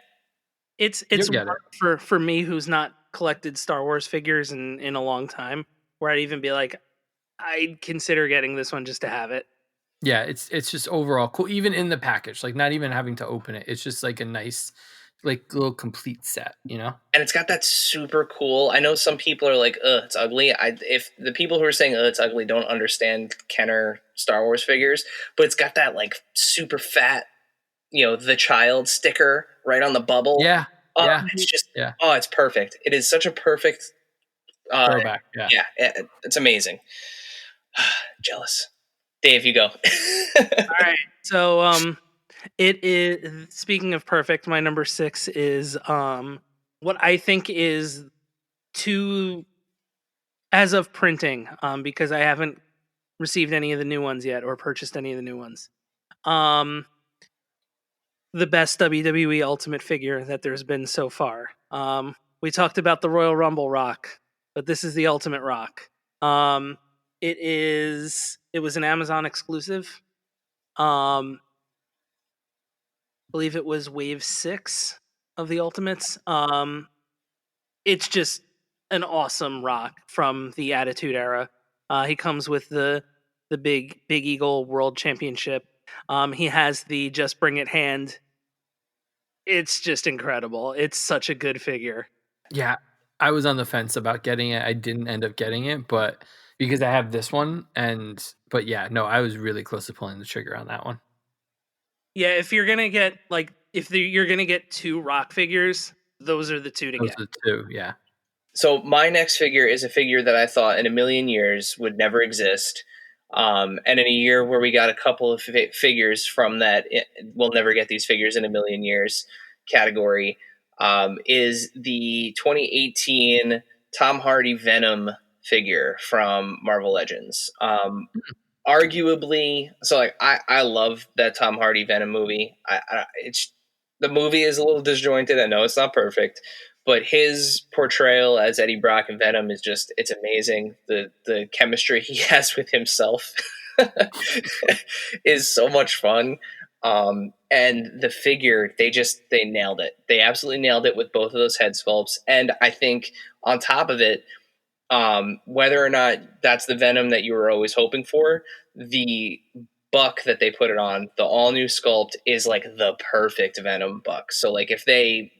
It's You'll get it. for me who's not collected Star Wars figures in a long time, where I'd even be like, I'd consider getting this one just to have it. Yeah, it's just overall cool, even in the package, like not even having to open it. It's just like a nice, like little complete set, you know? And it's got that super cool. I know some people are like, "Ugh, it's ugly." If the people who are saying, "Ugh, it's ugly," don't understand Kenner Star Wars figures, but it's got that like super fat, the child sticker right on the bubble. Yeah. Yeah. It's just, Yeah. it's perfect. It is such a perfect Throwback. Yeah. Yeah, it's amazing. Jealous. Dave, you go. All right. So it is, speaking of perfect, my number 6 is what I think is too, as of printing, because I haven't received any of the new ones yet or purchased any of the new ones. The best WWE Ultimate figure that there's been so far. We talked about the Royal Rumble Rock, but this is the Ultimate Rock. It was an Amazon exclusive. Believe it was Wave 6 of the Ultimates. It's just an awesome rock from the Attitude Era. He comes with the big Eagle World Championship. He has the Just Bring It hand. It's just incredible. It's such a good figure. Yeah. I was on the fence about getting it. I didn't end up getting it, but because I have this one, but yeah, no, I was really close to pulling the trigger on that one. Yeah, if you're gonna get you're gonna get 2 rock figures, those are the 2 to Those get. are the 2, yeah. So my next figure is a figure that I thought in a million years would never exist. And in a year where we got a couple of figures from that, we'll never get these figures in a million years category, is the 2018 Tom Hardy Venom figure from Marvel Legends. Arguably, so like I love that Tom Hardy Venom movie. It's the movie is a little disjointed. I know it's not perfect, but his portrayal as Eddie Brock and Venom is just, it's amazing. The chemistry he has with himself is so much fun. And the figure, they nailed it. They absolutely nailed it with both of those head sculpts. And I think on top of it, whether or not that's the Venom that you were always hoping for, the buck that they put it on, the all new sculpt, is like the perfect Venom buck. So like if they,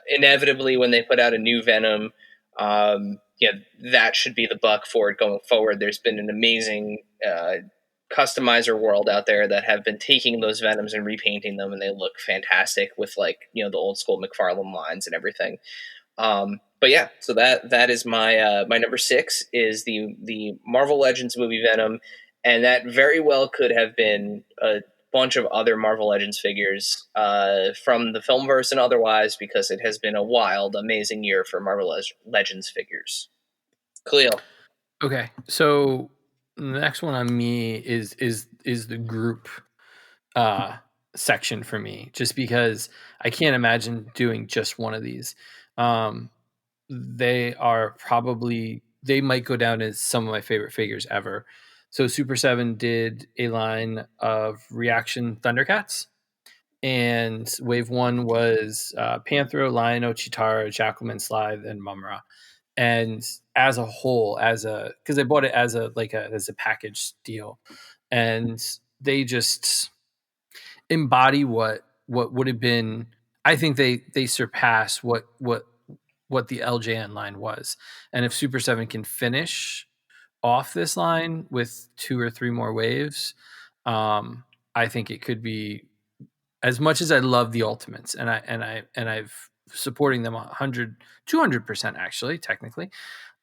inevitably when they put out a new Venom, that should be the buck for it going forward. There's been an amazing customizer world out there that have been taking those Venoms and repainting them, and they look fantastic with like, you know, the old school McFarlane lines and everything. But yeah, so that is my my number 6 is the Marvel Legends movie Venom, and that very well could have been a bunch of other Marvel Legends figures from the filmverse and otherwise, because it has been a wild, amazing year for Marvel Legends figures. Khalil. Okay, so the next one on me is the group section for me, just because I can't imagine doing just one of these. They might go down as some of my favorite figures ever. So Super 7 did a line of reaction Thundercats, and wave 1 was Panthro, Lion-O, Chitara, Jacqueline, Slithe, and Mumra. And as a whole, because I bought it as a package deal, and they just embody what would have been. I think they surpass what the LJN line was. And if Super 7 can finish off this line with 2 or 3 more waves, I think it could be, as much as I love the Ultimates, and I've supporting them 200% actually, technically.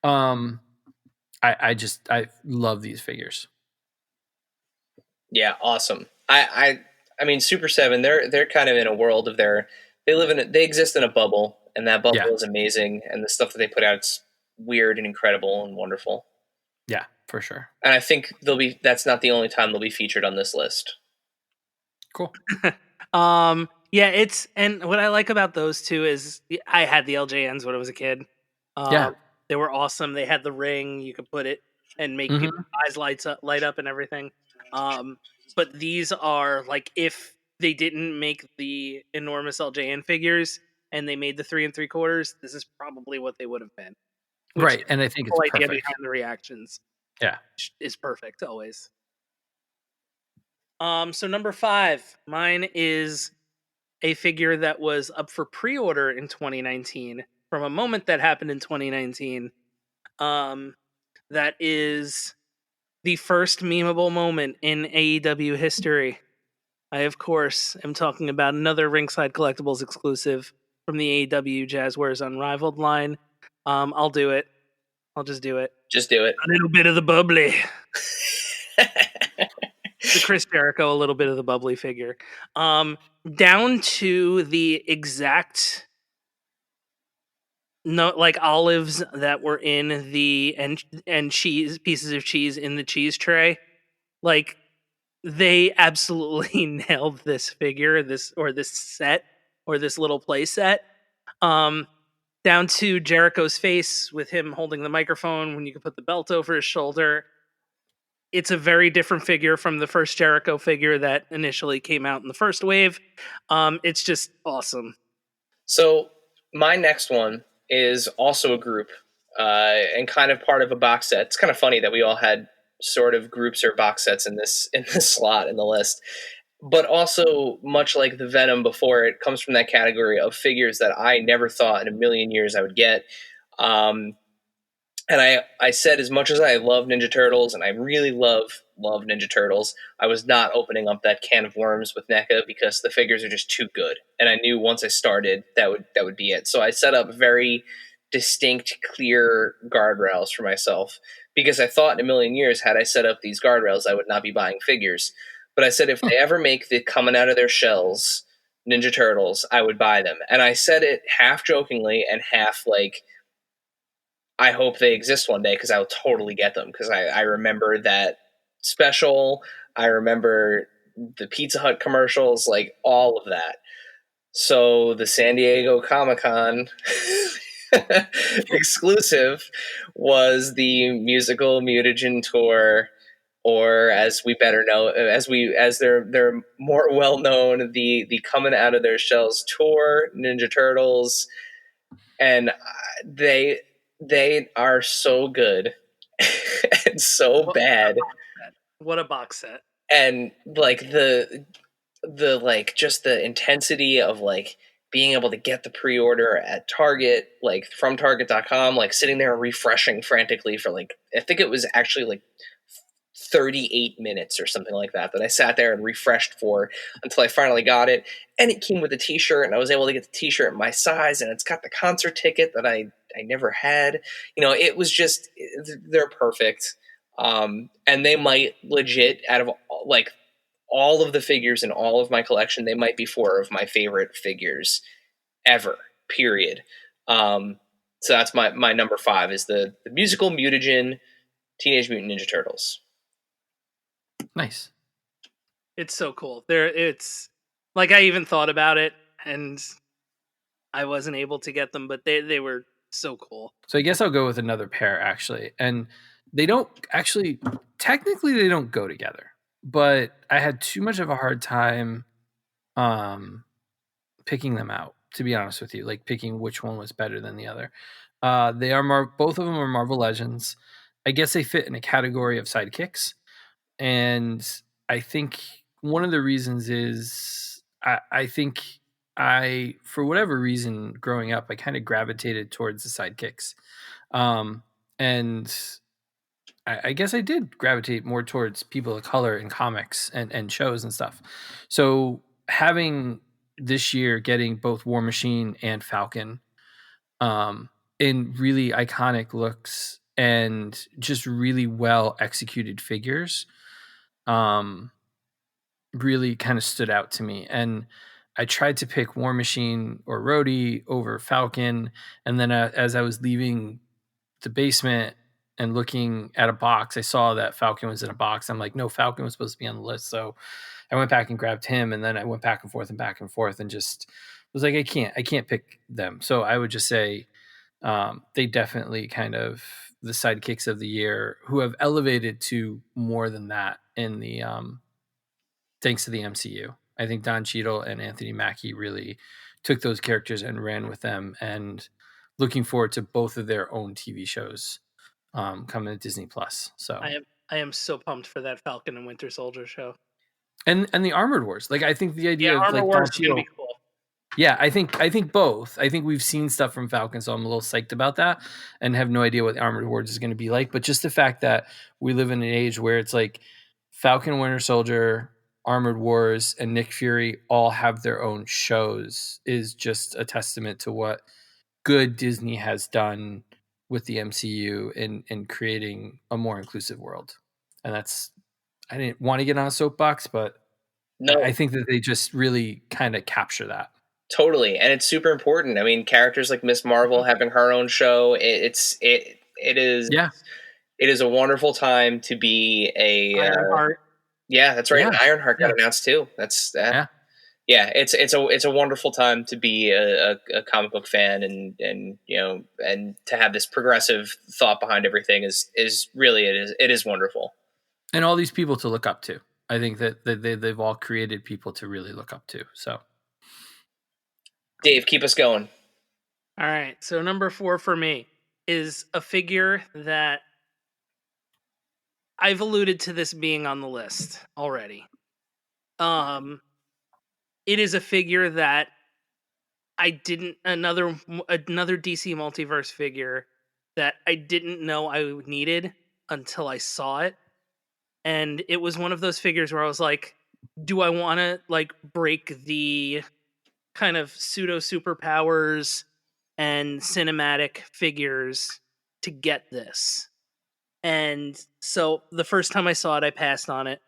I love these figures. Yeah, awesome. I mean, Super 7, they're kind of in a world of they exist in a bubble, and that bubble is amazing, and the stuff that they put out is weird and incredible and wonderful. Yeah, for sure. And I think that's not the only time they'll be featured on this list. Cool. Yeah, and what I like about those two is I had the LJNs when I was a kid. Yeah. They were awesome. They had the ring, you could put it and make people's eyes light up and everything. But these are like, if they didn't make the enormous LJN figures and they made the 3 3/4, this is probably what they would have been. Right, and I think it's perfect. Idea behind the reactions. Yeah, is perfect always. So number 5, mine is a figure that was up for pre-order in 2019 from a moment that happened in 2019. That is the first memeable moment in AEW history. I, of course, am talking about another Ringside Collectibles exclusive from the AEW Jazzwares Unrivaled line. I'll do it. I'll just do it. Just do it. A little bit of the bubbly. The Chris Jericho, a little bit of the bubbly figure. Down to the exact olives that were in the and cheese, pieces of cheese in the cheese tray. Like, they absolutely nailed this figure, this set, or this little play set. Down to Jericho's face with him holding the microphone when you can put the belt over his shoulder. It's a very different figure from the first Jericho figure that initially came out in the first wave. It's just awesome. So my next one is also a group, and kind of part of a box set. It's kind of funny that we all had sort of groups or box sets in this slot in the list. But also, much like the Venom before, it comes from that category of figures that I never thought in a million years I would get. And I said, as much as I love Ninja Turtles, and I really love Ninja Turtles, I was not opening up that can of worms with NECA because the figures are just too good. And I knew once I started, that would be it. So I set up very distinct, clear guardrails for myself, because I thought in a million years, had I set up these guardrails, I would not be buying figures. But I said, if they ever make the coming out of their shells Ninja Turtles, I would buy them. And I said it half jokingly and half like, I hope they exist one day, because I will totally get them, because I remember that special. I remember the Pizza Hut commercials, like all of that. So the San Diego Comic-Con exclusive was the musical Mutagen tour, or as we better know, as they're more well known, the Coming Out of Their Shells tour, Ninja Turtles, and they are so good and so bad. What a box set. And like the like, just the intensity of like being able to get the pre-order at Target, like from Target.com, like sitting there refreshing frantically for like, I think it was actually like 38 minutes or something like that I sat there and refreshed for until I finally got it. And it came with a t-shirt, and I was able to get the t-shirt in my size, and it's got the concert ticket that I never had. It was just, they're perfect. And they might legit, out of like all of the figures in all of my collection, they might be 4 of my favorite figures ever, period. So that's my number 5 is the musical mutagen Teenage Mutant Ninja Turtles. Nice. It's so cool. It's like, I even thought about it and I wasn't able to get them, but they were so cool. So I guess I'll go with another pair, actually. And they don't actually, technically they don't go together, but I had too much of a hard time picking them out, to be honest with you, like picking which one was better than the other. They are both of them are Marvel Legends. I guess they fit in a category of sidekicks. And I think one of the reasons is I think for whatever reason, growing up, I kind of gravitated towards the sidekicks. And I guess I did gravitate more towards people of color in comics and shows and stuff. So having this year getting both War Machine and Falcon in really iconic looks and just really well executed figures really kind of stood out to me. And I tried to pick War Machine or Rhodey over Falcon. And then as I was leaving the basement and looking at a box, I saw that Falcon was in a box. I'm like, no, Falcon was supposed to be on the list. So I went back and grabbed him. And then I went back and forth and just was like, I can't pick them. So I would just say they definitely kind of the sidekicks of the year who have elevated to more than that in the thanks to the MCU. I think Don Cheadle and Anthony Mackie really took those characters and ran with them, and looking forward to both of their own TV shows coming to Disney Plus. So I am so pumped for that Falcon and Winter Soldier show. And the Armored Wars. Like, I think the idea of Armor like Wars Don is gonna Cheadle. be cool. Yeah, I think both. I think we've seen stuff from Falcon, so I'm a little psyched about that and have no idea what the Armored Wars is going to be like. But just the fact that we live in an age where it's like Falcon, Winter Soldier, Armored Wars, and Nick Fury all have their own shows is just a testament to what good Disney has done with the MCU in creating a more inclusive world. And that's, I didn't want to get on a soapbox, but No, I think that they just really kind of capture that. totally, and it's super important. I mean, characters like Miss Marvel having her own show, it is Yeah. it is a wonderful time to be a Ironheart. yeah, that's right. Yeah. And Ironheart got Yeah. announced too. That's that. Yeah. Yeah, it's a wonderful time to be a comic book fan, and and to have this progressive thought behind everything is really it is wonderful. And all these people to look up to. I think that they've all created people to really look up to. So, Dave, keep us going. All right, so number 4 for me is a figure that I've alluded to this being on the list already. It is a figure that I didn't another DC multiverse figure that I didn't know I needed until I saw it. And it was one of those figures where I was like, do I want to like break the kind of pseudo superpowers and cinematic figures to get this? And so the first time I saw it, I passed on it.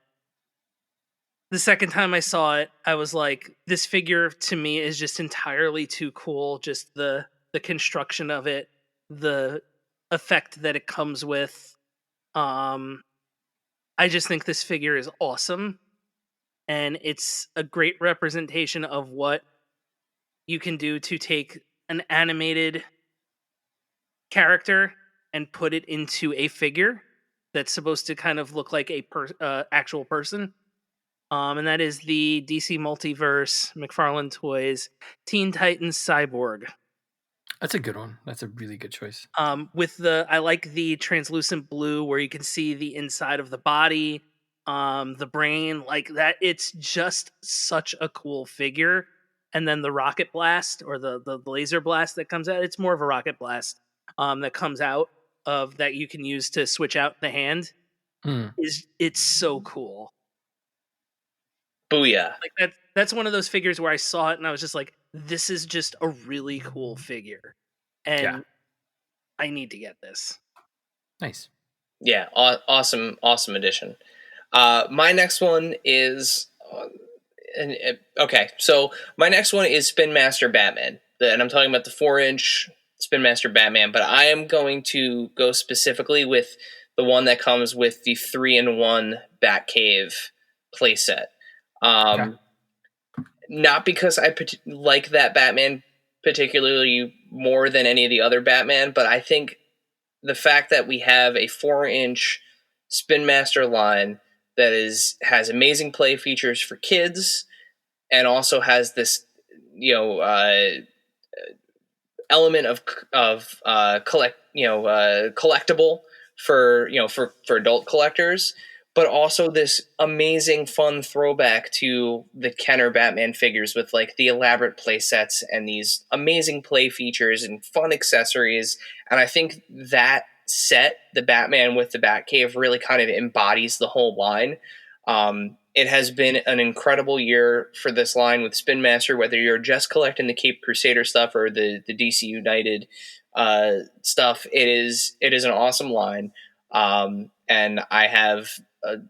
The second time I saw it, I was like, this figure to me is just entirely too cool. Just the construction of it, the effect that it comes with. I just think this figure is awesome. And it's a great representation of what you can do to take an animated character and put it into a figure that's supposed to kind of look like a actual person. And that is the DC Multiverse McFarlane Toys Teen Titans Cyborg. that's a good one. That's a really good choice. I like the translucent blue where you can see the inside of the body, the brain, like that. It's just such a cool figure. And then the rocket blast or the laser blast that comes out, it's more of a rocket blast that comes out of that you can use to switch out the hand. it's so cool. Booyah. Like that's one of those figures where I saw it and I was just like, this is just a really cool figure. And I need to get this. Nice. Yeah, awesome addition. My next one is okay. So my next one is Spin Master Batman, and I'm talking about the 4-inch Spin Master Batman. But I am going to go specifically with the one that comes with the 3-in-1 Batcave playset. Not because I like that Batman particularly more than any of the other Batman, but I think the fact that we have a 4-inch Spin Master line that has amazing play features for kids, and also has this, element of collectible for for adult collectors, but also this amazing fun throwback to the Kenner Batman figures with like the elaborate play sets and these amazing play features and fun accessories. And I think that set, the Batman with the Batcave, really kind of embodies the whole line. It has been an incredible year for this line with Spin Master, whether you're just collecting the Cape Crusader stuff or the DC United stuff. It is an awesome line, and I have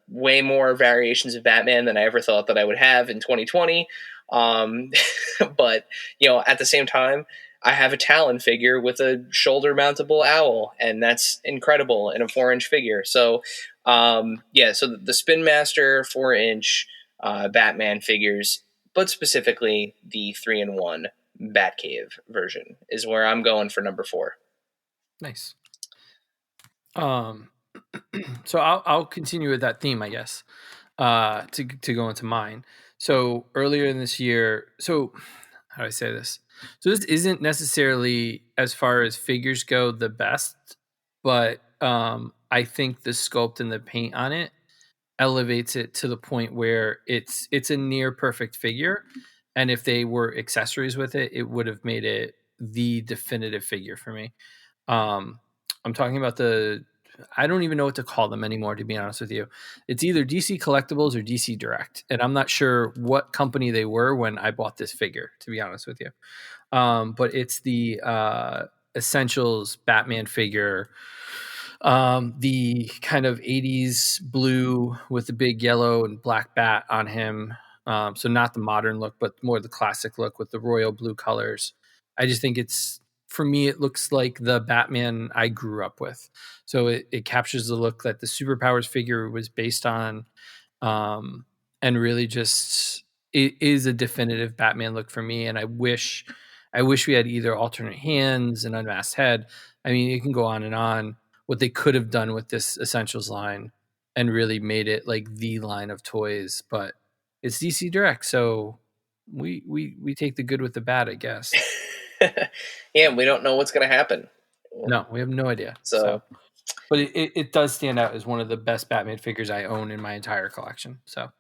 way more variations of Batman than I ever thought that I would have in 2020. But at the same time, I have a Talon figure with a shoulder mountable owl, and that's incredible in a 4-inch figure. So so the Spin Master 4-inch Batman figures, but specifically the 3-in-1 Batcave version, is where I'm going for number 4. Nice. So I'll continue with that theme, I guess, to go into mine. So earlier in this year, so how do I say this? So this isn't necessarily, as far as figures go, the best, but I think the sculpt and the paint on it elevates it to the point where it's a near perfect figure. And if they were accessories with it, it would have made it the definitive figure for me. I'm talking about I don't even know what to call them anymore, to be honest with you. It's either DC Collectibles or DC Direct, and I'm not sure what company they were when I bought this figure, to be honest with you. But it's the Essentials Batman figure, the kind of 80s blue with the big yellow and black bat on him. So not the modern look, but more the classic look with the royal blue colors. I just think for me, it looks like the Batman I grew up with. So it captures the look that the Superpowers figure was based on, and really just it is a definitive Batman look for me. And I wish we had either alternate hands and unmasked head. I mean, it can go on and on. What they could have done with this Essentials line and really made it like the line of toys, but it's DC Direct, so we take the good with the bad, I guess. Yeah, we don't know what's going to happen. No, we have no idea. So but it does stand out as one of the best Batman figures I own in my entire collection. So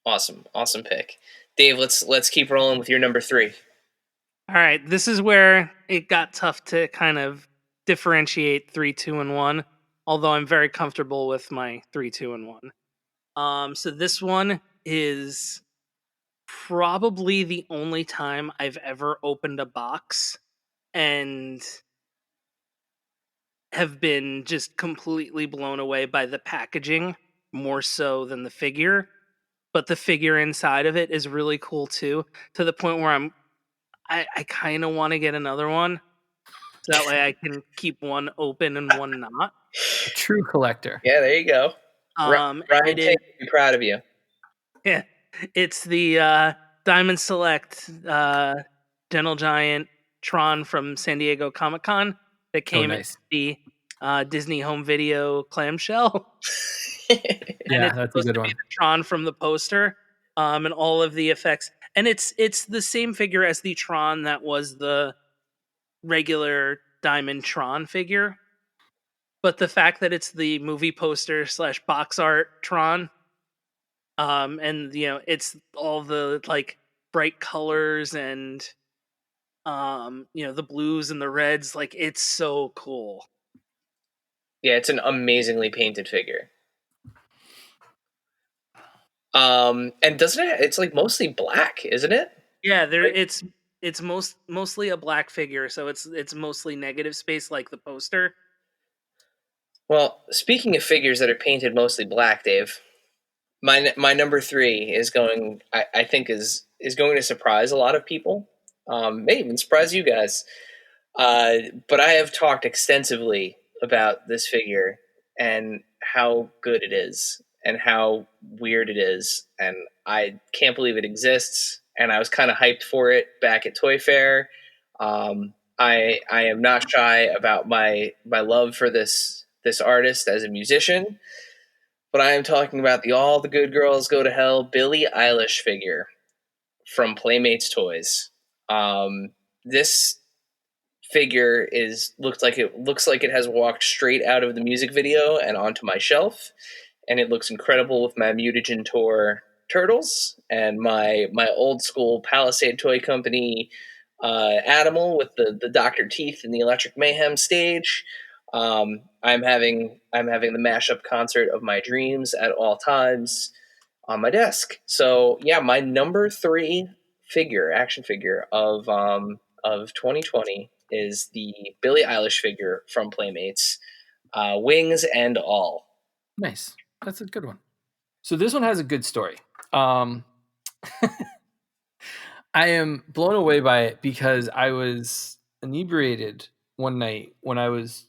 awesome pick, Dave. Let's keep rolling with your number 3. All right, this is where it got tough to kind of differentiate 3, 2, and 1. Although I'm very comfortable with my 3, 2, and 1. So this one is probably the only time I've ever opened a box and have been just completely blown away by the packaging more so than the figure. But the figure inside of it is really cool too, to the point where I kind of want to get another one. So that way I can keep one open and one not. a true collector. Yeah, there you go. Ryan Tate would be proud of you. Yeah, it's the Diamond Select Gentle Giant Tron from San Diego Comic-Con that came in the Disney Home Video clamshell. Yeah, that's a good one. Tron from the poster, and all of the effects, and it's the same figure as the Tron that was the regular Diamond Tron figure, but the fact that it's the movie poster / box art Tron, and it's all the like bright colors and the blues and the reds, like it's so cool. Yeah, it's an amazingly painted figure. And doesn't it? It's like mostly black, isn't it? Yeah, Right. it's mostly a black figure, so it's mostly negative space like the poster. Well, speaking of figures that are painted mostly black, Dave, my number three is going. I think is going to surprise a lot of people. May even surprise you guys. But I have talked extensively about this figure and how good it is and how weird it is, and I can't believe it exists. And I was kind of hyped for it back at Toy Fair. I am not shy about my love for this artist as a musician, but I am talking about the All the Good Girls Go to Hell Billie Eilish figure from Playmates Toys. This figure is looks like it has walked straight out of the music video and onto my shelf, and it looks incredible with my Mutagen Tour turtles and my old school Palisade Toy Company animal with the Dr. Teeth and the Electric Mayhem stage. I'm having the mashup concert of my dreams at all times on my desk. So yeah, my number three action figure of 2020 is the Billie Eilish figure from Playmates, wings and all. Nice. That's a good one. So this one has a good story. I am blown away by it because I was inebriated one night when I was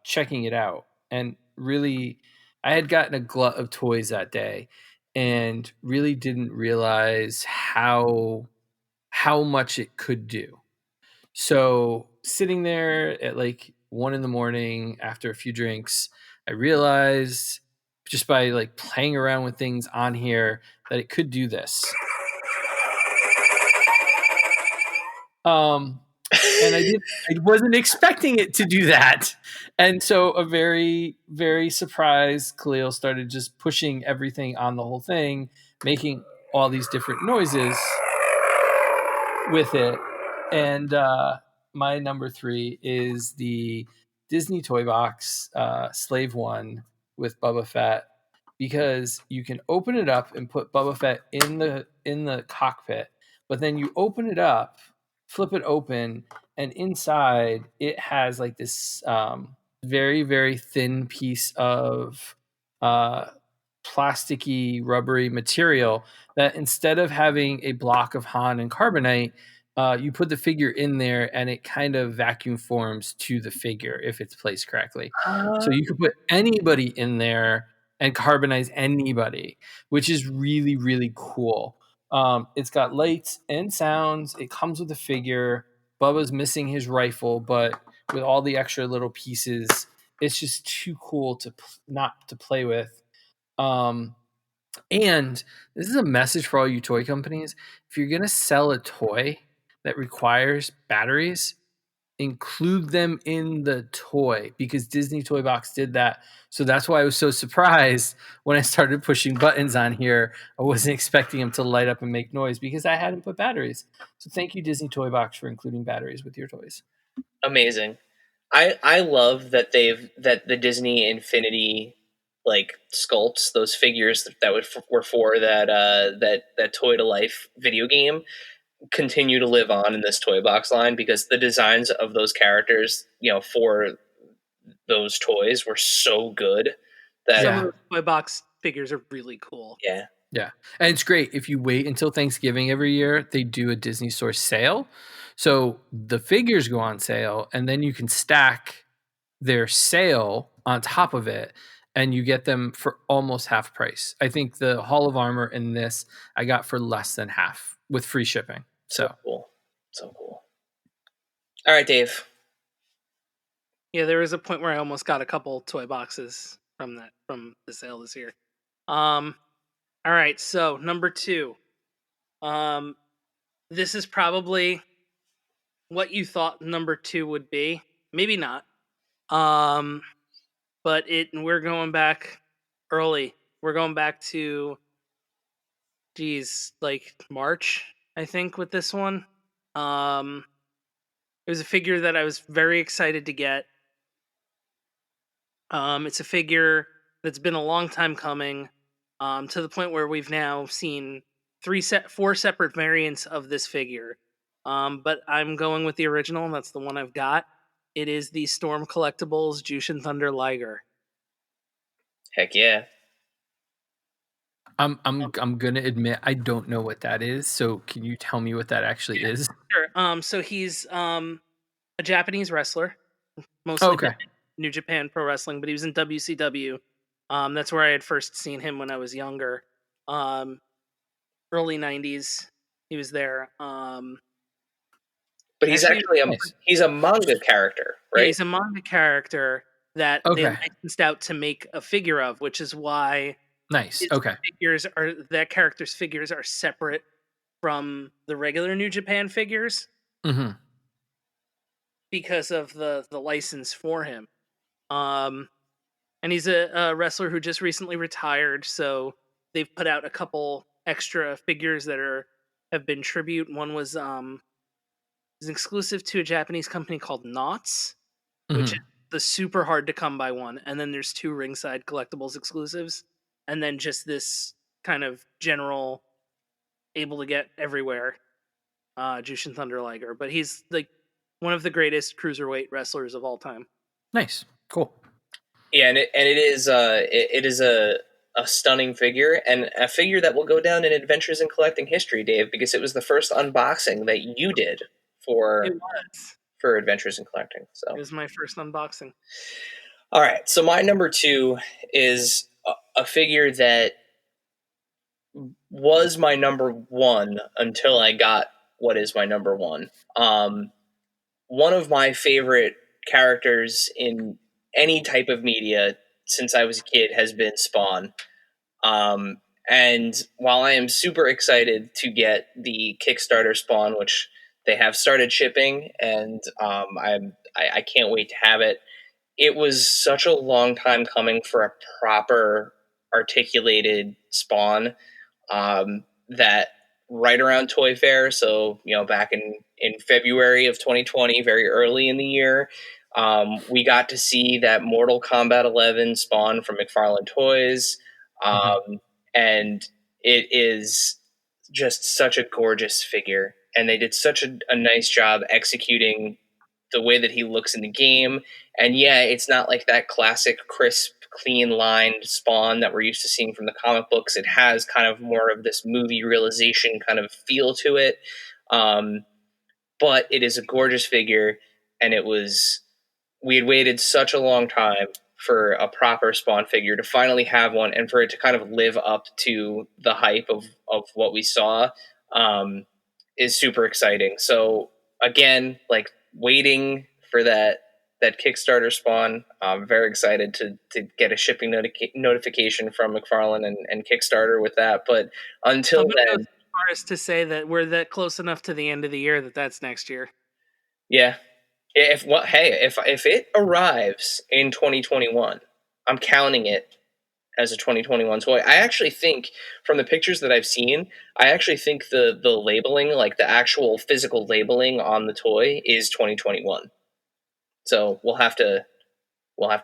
checking it out, and really, I had gotten a glut of toys that day, and really didn't realize how much it could do. So sitting there at like 1 a.m. after a few drinks, I realized just by like playing around with things on here that it could do this. And I wasn't expecting it to do that. And so a very, very surprised Khalil started just pushing everything on the whole thing, making all these different noises with it. And my number three is the Disney Toy Box Slave One with Boba Fett, because you can open it up and put Boba Fett in the cockpit, but then you open it up, flip it open, and inside it has like this very, very thin piece of plasticky, rubbery material that, instead of having a block of Han and carbonite, you put the figure in there and it kind of vacuum forms to the figure if it's placed correctly. So you can put anybody in there and carbonize anybody, which is really, really cool. It's got lights and sounds. It comes with a figure. Bubba's missing his rifle, but with all the extra little pieces, it's just too cool to not to play with. And this is a message for all you toy companies. If you're going to sell a toy that requires batteries, include them in the toy, because Disney Toy Box did that. So that's why I was so surprised when I started pushing buttons on here. I wasn't expecting them to light up and make noise because I hadn't put batteries. So thank you, Disney Toy Box, for including batteries with your toys. Amazing. I love that that the Disney Infinity like sculpts, those figures that were for that Toy to Life video game, continue to live on in this toy box line, because the designs of those characters, for those toys were so good that Some of those toy box figures are really cool. yeah. Yeah. And it's great if you wait until Thanksgiving every year, they do a Disney Store sale. So the figures go on sale, and then you can stack their sale on top of it, and you get them for almost half price. I think the Hall of Armor in this I got for less than half with free shipping. So cool. So cool. All right, Dave. Yeah, there was a point where I almost got a couple toy boxes from the sale this year. All right, so number two. This is probably what you thought number two would be. Maybe not. But we're going back early. We're going back to like March, I think, with this one. It was a figure that I was very excited to get. It's a figure that's been a long time coming. to the point where we've now seen four separate variants of this figure. But I'm going with the original, and that's the one I've got. It is the Storm Collectibles Jushin Thunder Liger. Heck yeah. I'm gonna admit I don't know what that is. So can you tell me what that actually is? Sure. So he's a Japanese wrestler, mostly Okay. been in New Japan Pro Wrestling, but he was in WCW. That's where I had first seen him when I was younger. Early '90s, he was there. But he's actually Nice. he's a manga character, Yeah, right? he's a manga character that they Okay. licensed out to make a figure of, which is why Nice. Okay. that character's figures are separate from the regular New Japan figures Mm-hmm. because of the license for him. And he's a wrestler who just recently retired, so they've put out a couple extra figures that have been tribute. One was is exclusive to a Japanese company called Knots, which is Mm-hmm. the super hard to come by one. And then there's two Ringside Collectibles exclusives, and then just this kind of general, able to get everywhere, Jushin Thunder Liger. But he's like one of the greatest cruiserweight wrestlers of all time. Nice. Cool. Yeah, and it is a stunning figure, and a figure that will go down in Adventures in Collecting history, Dave, because it was the first unboxing that you did for It was. Adventures in Collecting. So It was my first unboxing. all right, so my number 2 is a figure that was my number 1 until I got what is my number 1. One of my favorite characters in any type of media since I was a kid has been Spawn. And while I am super excited to get the Kickstarter Spawn, which they have started shipping, and I can't wait to have it, it was such a long time coming for a proper articulated Spawn, that right around Toy Fair, so back in February of 2020, very early in the year, we got to see that Mortal Kombat 11 Spawn from McFarlane Toys, and it is just such a gorgeous figure, and they did such a nice job executing the way that he looks in the game. And yeah, it's not like that classic crisp, clean lined Spawn that we're used to seeing from the comic books. It has kind of more of this movie realization kind of feel to it. But it is a gorgeous figure, and we had waited such a long time for a proper Spawn figure to finally have one, and for it to kind of live up to the hype of what we saw, is super exciting. So again, like, waiting for that Kickstarter Spawn. I'm very excited to get a shipping notification from McFarlane and Kickstarter with that. But until I'm gonna go then, as far as to say that we're that close enough to the end of the year that's next year. yeah. If it arrives in 2021, I'm counting it as a 2021 toy. I actually think, from the pictures that I've seen, I actually think the labeling, like the actual physical labeling on the toy, is 2021. So we'll have to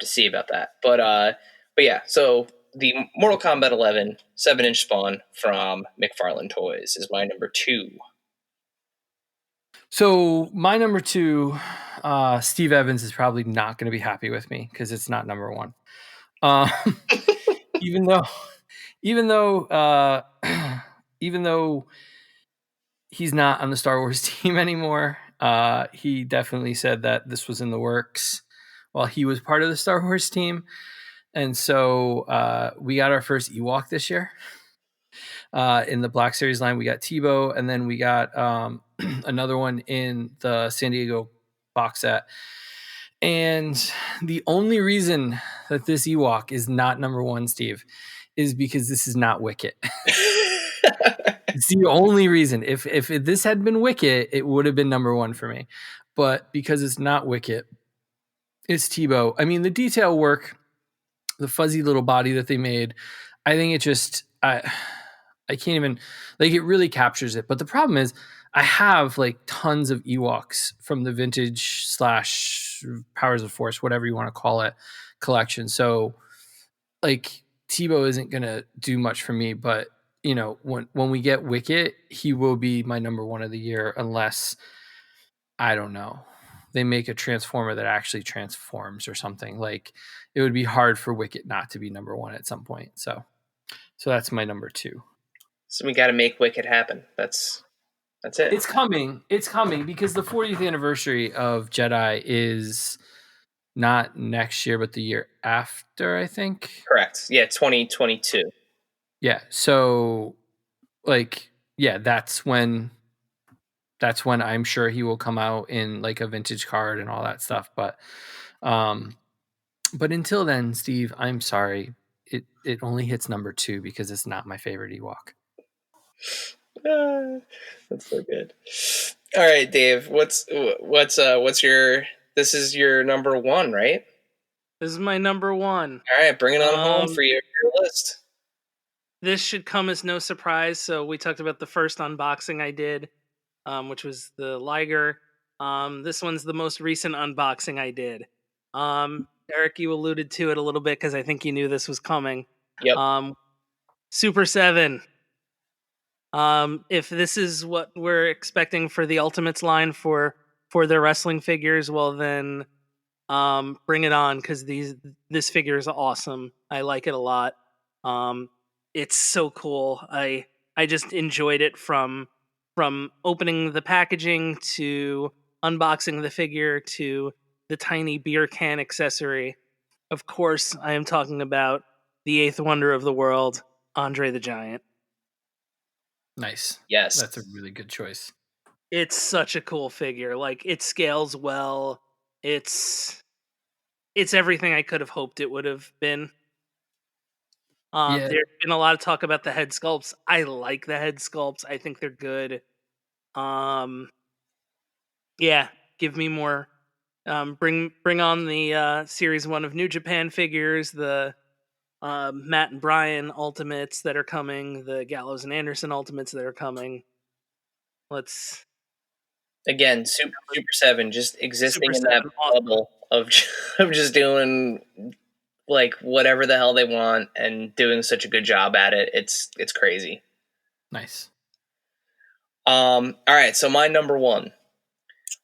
see about that. But yeah, so the Mortal Kombat 11 7-inch Spawn from McFarlane Toys is my number 2. So my number 2, Steve Evans is probably not going to be happy with me because it's not number 1. Even though he's not on the Star Wars team anymore, he definitely said that this was in the works while he was part of the Star Wars team. And so we got our first Ewok this year. In the Black Series line, we got Tebow, and then we got another one in the San Diego box set. And the only reason that this Ewok is not number 1, Steve, is because this is not Wicket. It's the only reason. If this had been Wicket, it would have been number 1 for me. But because it's not Wicket, it's Tebow. I mean, the detail work, the fuzzy little body that they made, I think it just I can't even, like, it really captures it. But the problem is I have like tons of Ewoks from the vintage / Powers of Force, whatever you want to call it, collection. So like Tebow isn't gonna do much for me, but when we get Wicket, he will be my number one of the year, unless I don't know, they make a transformer that actually transforms or something. Like, it would be hard for Wicket not to be number one at some point. So that's my number 2. So we got to make Wicked happen. That's it. It's coming. It's coming because the 40th anniversary of Jedi is not next year, but the year after, I think. Correct. Yeah, 2022. Yeah. So, that's when I'm sure he will come out in like a vintage card and all that stuff. But until then, Steve, I'm sorry. It only hits number 2 because it's not my favorite Ewok. That's so good. All right, Dave. What's your? This is your number 1, right? This is my number 1. All right, bring it on home for your list. This should come as no surprise. So we talked about the first unboxing I did, which was the Liger. This one's the most recent unboxing I did. Eric, you alluded to it a little bit because I think you knew this was coming. Yep. Super 7. If this is what we're expecting for the Ultimates line for their wrestling figures, well then, bring it on, because this figure is awesome. I like it a lot. It's so cool. I just enjoyed it from opening the packaging to unboxing the figure to the tiny beer can accessory. Of course, I am talking about the 8th wonder of the world, Andre the Giant. Nice. Yes. That's a really good choice. It's such a cool figure. Like, it scales well. It's everything I could have hoped it would have been. There's been a lot of talk about the head sculpts. I like the head sculpts. I think they're good. Yeah, give me more. Bring on the Series 1 of New Japan figures, the Matt and Brian Ultimates that are coming, the Gallows and Anderson Ultimates that are coming. Let's... Again, Super 7 just existing in that awesome. bubble of just doing like whatever the hell they want and doing such a good job at it. It's crazy. Nice. All right, so my number 1.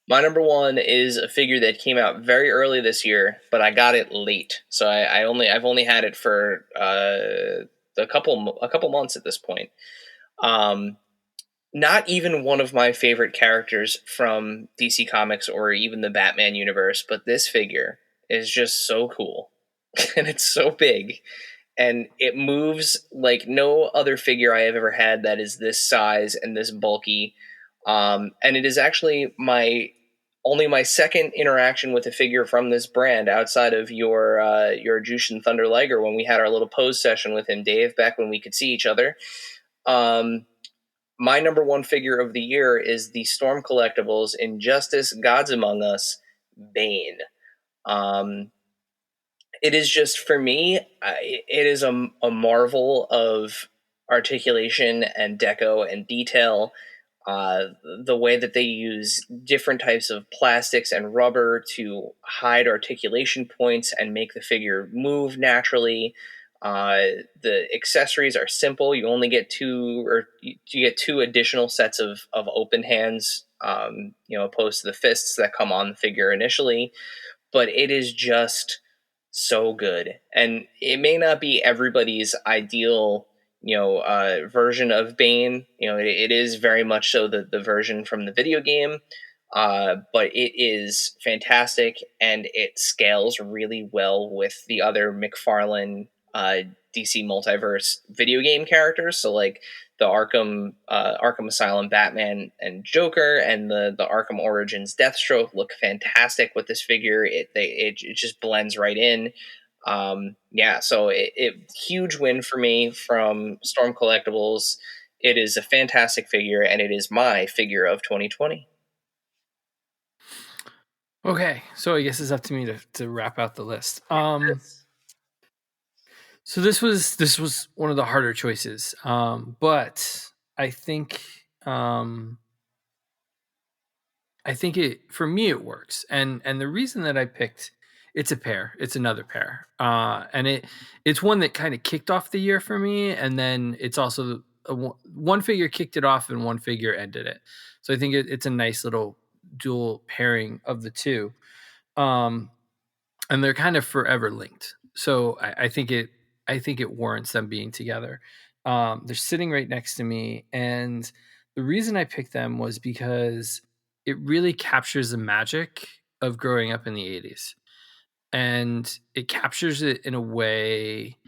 My number 1 is a figure that came out very early this year, but I got it late. So I've only had it for a couple months at this point. Not even one of my favorite characters from DC Comics or even the Batman universe, but this figure is just so cool. And it's so big. And it moves like no other figure I have ever had that is this size and this bulky. And it is actually only my second interaction with a figure from this brand outside of your Jushin Thunder Liger when we had our little pose session with him, Dave, back when we could see each other. My number 1 figure of the year is the Storm Collectibles Injustice Gods Among Us Bane. It is just, for me, it is a marvel of articulation and deco and detail. The way that they use different types of plastics and rubber to hide articulation points and make the figure move naturally. The accessories are simple. You only get 2, or you get 2 additional sets of open hands, opposed to the fists that come on the figure initially. But it is just so good. And it may not be everybody's ideal, version of Bane. It is very much so the version from the video game. But it is fantastic, and it scales really well with the other McFarlane DC Multiverse video game characters. So like the Arkham Asylum Batman and Joker and the Arkham Origins Deathstroke look fantastic with this figure. It just blends right in. So it huge win for me from Storm Collectibles. It is a fantastic figure, and it is my figure of 2020. Okay, so I guess it's up to me to wrap out the list. So this was one of the harder choices, but I think it, for me, it works, and the reason that I picked It's a pair. It's another pair. And it's one that kind of kicked off the year for me, and then it's also one figure kicked it off and one figure ended it. So I think it's a nice little dual pairing of the two. And they're kind of forever linked. So I think it warrants them being together. They're sitting right next to me, and the reason I picked them was because it really captures the magic of growing up in the 80s. And it captures it in a way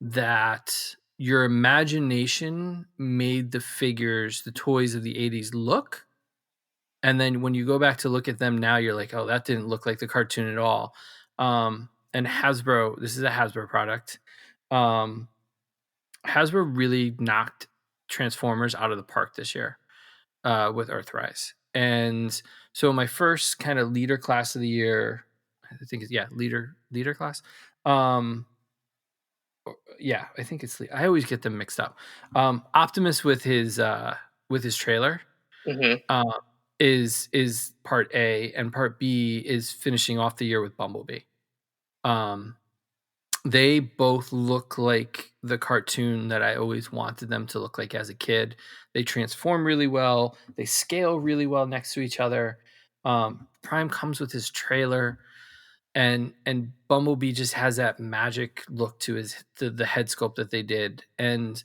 that your imagination made the figures, the toys of the 80s look. And then when you go back to look at them now, you're like, oh, that didn't look like the cartoon at all. And Hasbro, this is a Hasbro product. Hasbro really knocked Transformers out of the park this year with Earthrise. And so my first kind of leader class of the year, I think it's leader class. Yeah, I think it's I always get them mixed up. Optimus with his trailer. Mm-hmm. Is part A, and part B is finishing off the year with Bumblebee. They both look like the cartoon that I always wanted them to look like as a kid. They transform really well. They scale really well next to each other. Prime comes with his trailer, and Bumblebee just has that magic look to the head sculpt that they did. And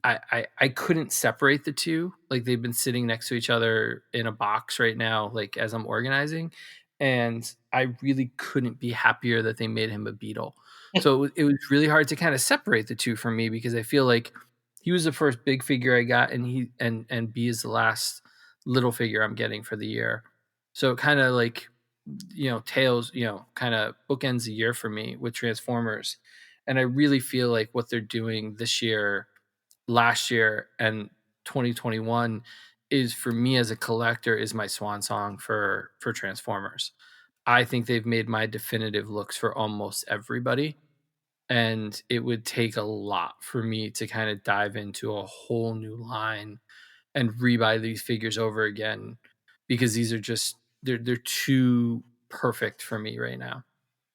I couldn't separate the two. Like, they've been sitting next to each other in a box right now, like as I'm organizing, and I really couldn't be happier that they made him a beetle. So it was really hard to kind of separate the two from me, because I feel like he was the first big figure I got, and and B is the last little figure I'm getting for the year. So kind of like, Tails, kind of bookends the year for me with Transformers. And I really feel like what they're doing this year, last year, and 2021 is, for me as a collector, is my swan song for Transformers. I think they've made my definitive looks for almost everybody, and it would take a lot for me to kind of dive into a whole new line and rebuy these figures over again, because these are just they're too perfect for me right now.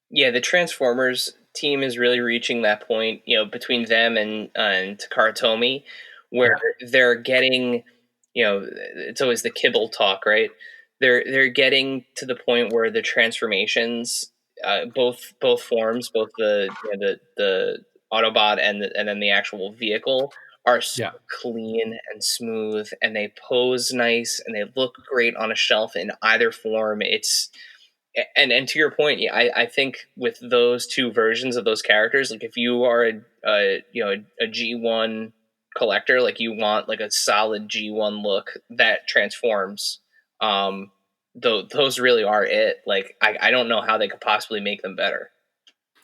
Yeah, the Transformers team is really reaching that point, between them and Takara Tomy, where they're getting, it's always the kibble talk, right? They're getting to the point where the transformations, both forms, both the Autobot and then the actual vehicle, are so clean and smooth, and they pose nice, and they look great on a shelf in either form. It's and to your point, yeah, I think with those two versions of those characters, like, if you are a G1 collector, like, you want like a solid G1 look that transforms, those really are it. Like, I don't know how they could possibly make them better.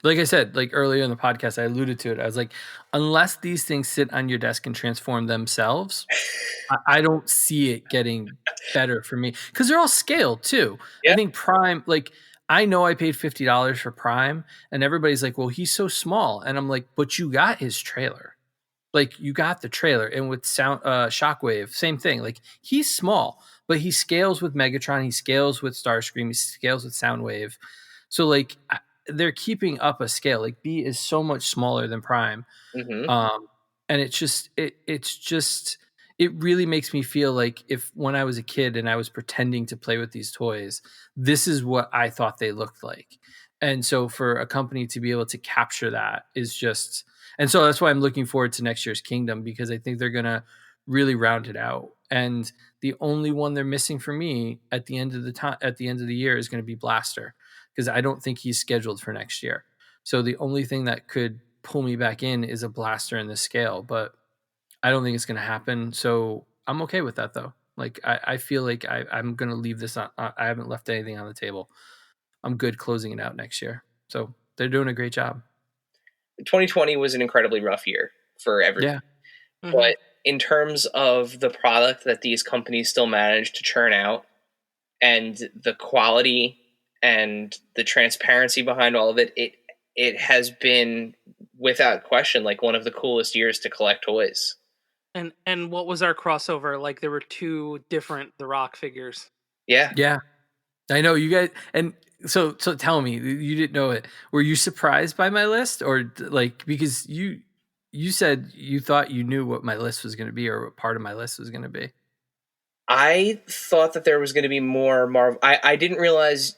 Like I said, like earlier in the podcast, I alluded to it. I was like, unless these things sit on your desk and transform themselves, I don't see it getting better for me, because they're all scaled too. Yeah. I think Prime, like, I know I paid $50 for Prime, and everybody's like, well, he's so small. And I'm like, but you got his trailer. Like, you got the trailer. And with Shockwave, same thing. Like, he's small, but he scales with Megatron, he scales with Starscream, he scales with Soundwave. So, like, they're keeping up a scale. Like, B is so much smaller than Prime. Mm-hmm. And it's just it really makes me feel like, if when I was a kid and I was pretending to play with these toys, this is what I thought they looked like. And so for a company to be able to capture that is just, and so that's why I'm looking forward to next year's Kingdom, because I think they're going to really round it out. And the only one they're missing for me at the end of the year is going to be Blaster, because I don't think he's scheduled for next year. So the only thing that could pull me back in is a Blaster in this scale, but I don't think it's going to happen. So I'm okay with that, though. Like, I feel like I'm going to leave this on. I haven't left anything on the table. I'm good closing it out next year. So they're doing a great job. 2020 was an incredibly rough year for everyone. Yeah. Mm-hmm. But in terms of the product that these companies still managed to churn out, and the quality and the transparency behind all of it, it has been, without question, like, one of the coolest years to collect toys. And what was our crossover? Like, there were two different The Rock figures. Yeah. Yeah. I know you guys, and so tell me, you didn't know it. Were you surprised by my list, or like because you said you thought you knew what my list was going to be or what part of my list was going to be? I thought that there was going to be more Marvel. I didn't realize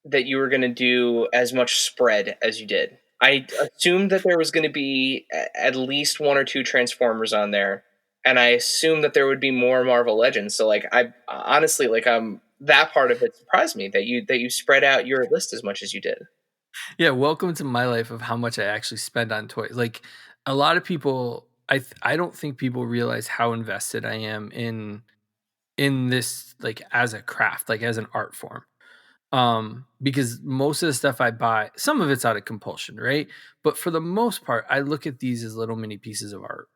that you were going to do as much spread as you did. I assumed that there was going to be at least one or two Transformers on there, and I assumed that there would be more Marvel Legends. So, like, I honestly, like, that part of it surprised me that you spread out your list as much as you did. Yeah, welcome to my life of how much I actually spend on toys. Like a lot of people, I don't think people realize how invested I am in this, like as a craft, like as an art form. Because most of the stuff I buy, some of it's out of compulsion, right? But for the most part, I look at these as little mini pieces of art.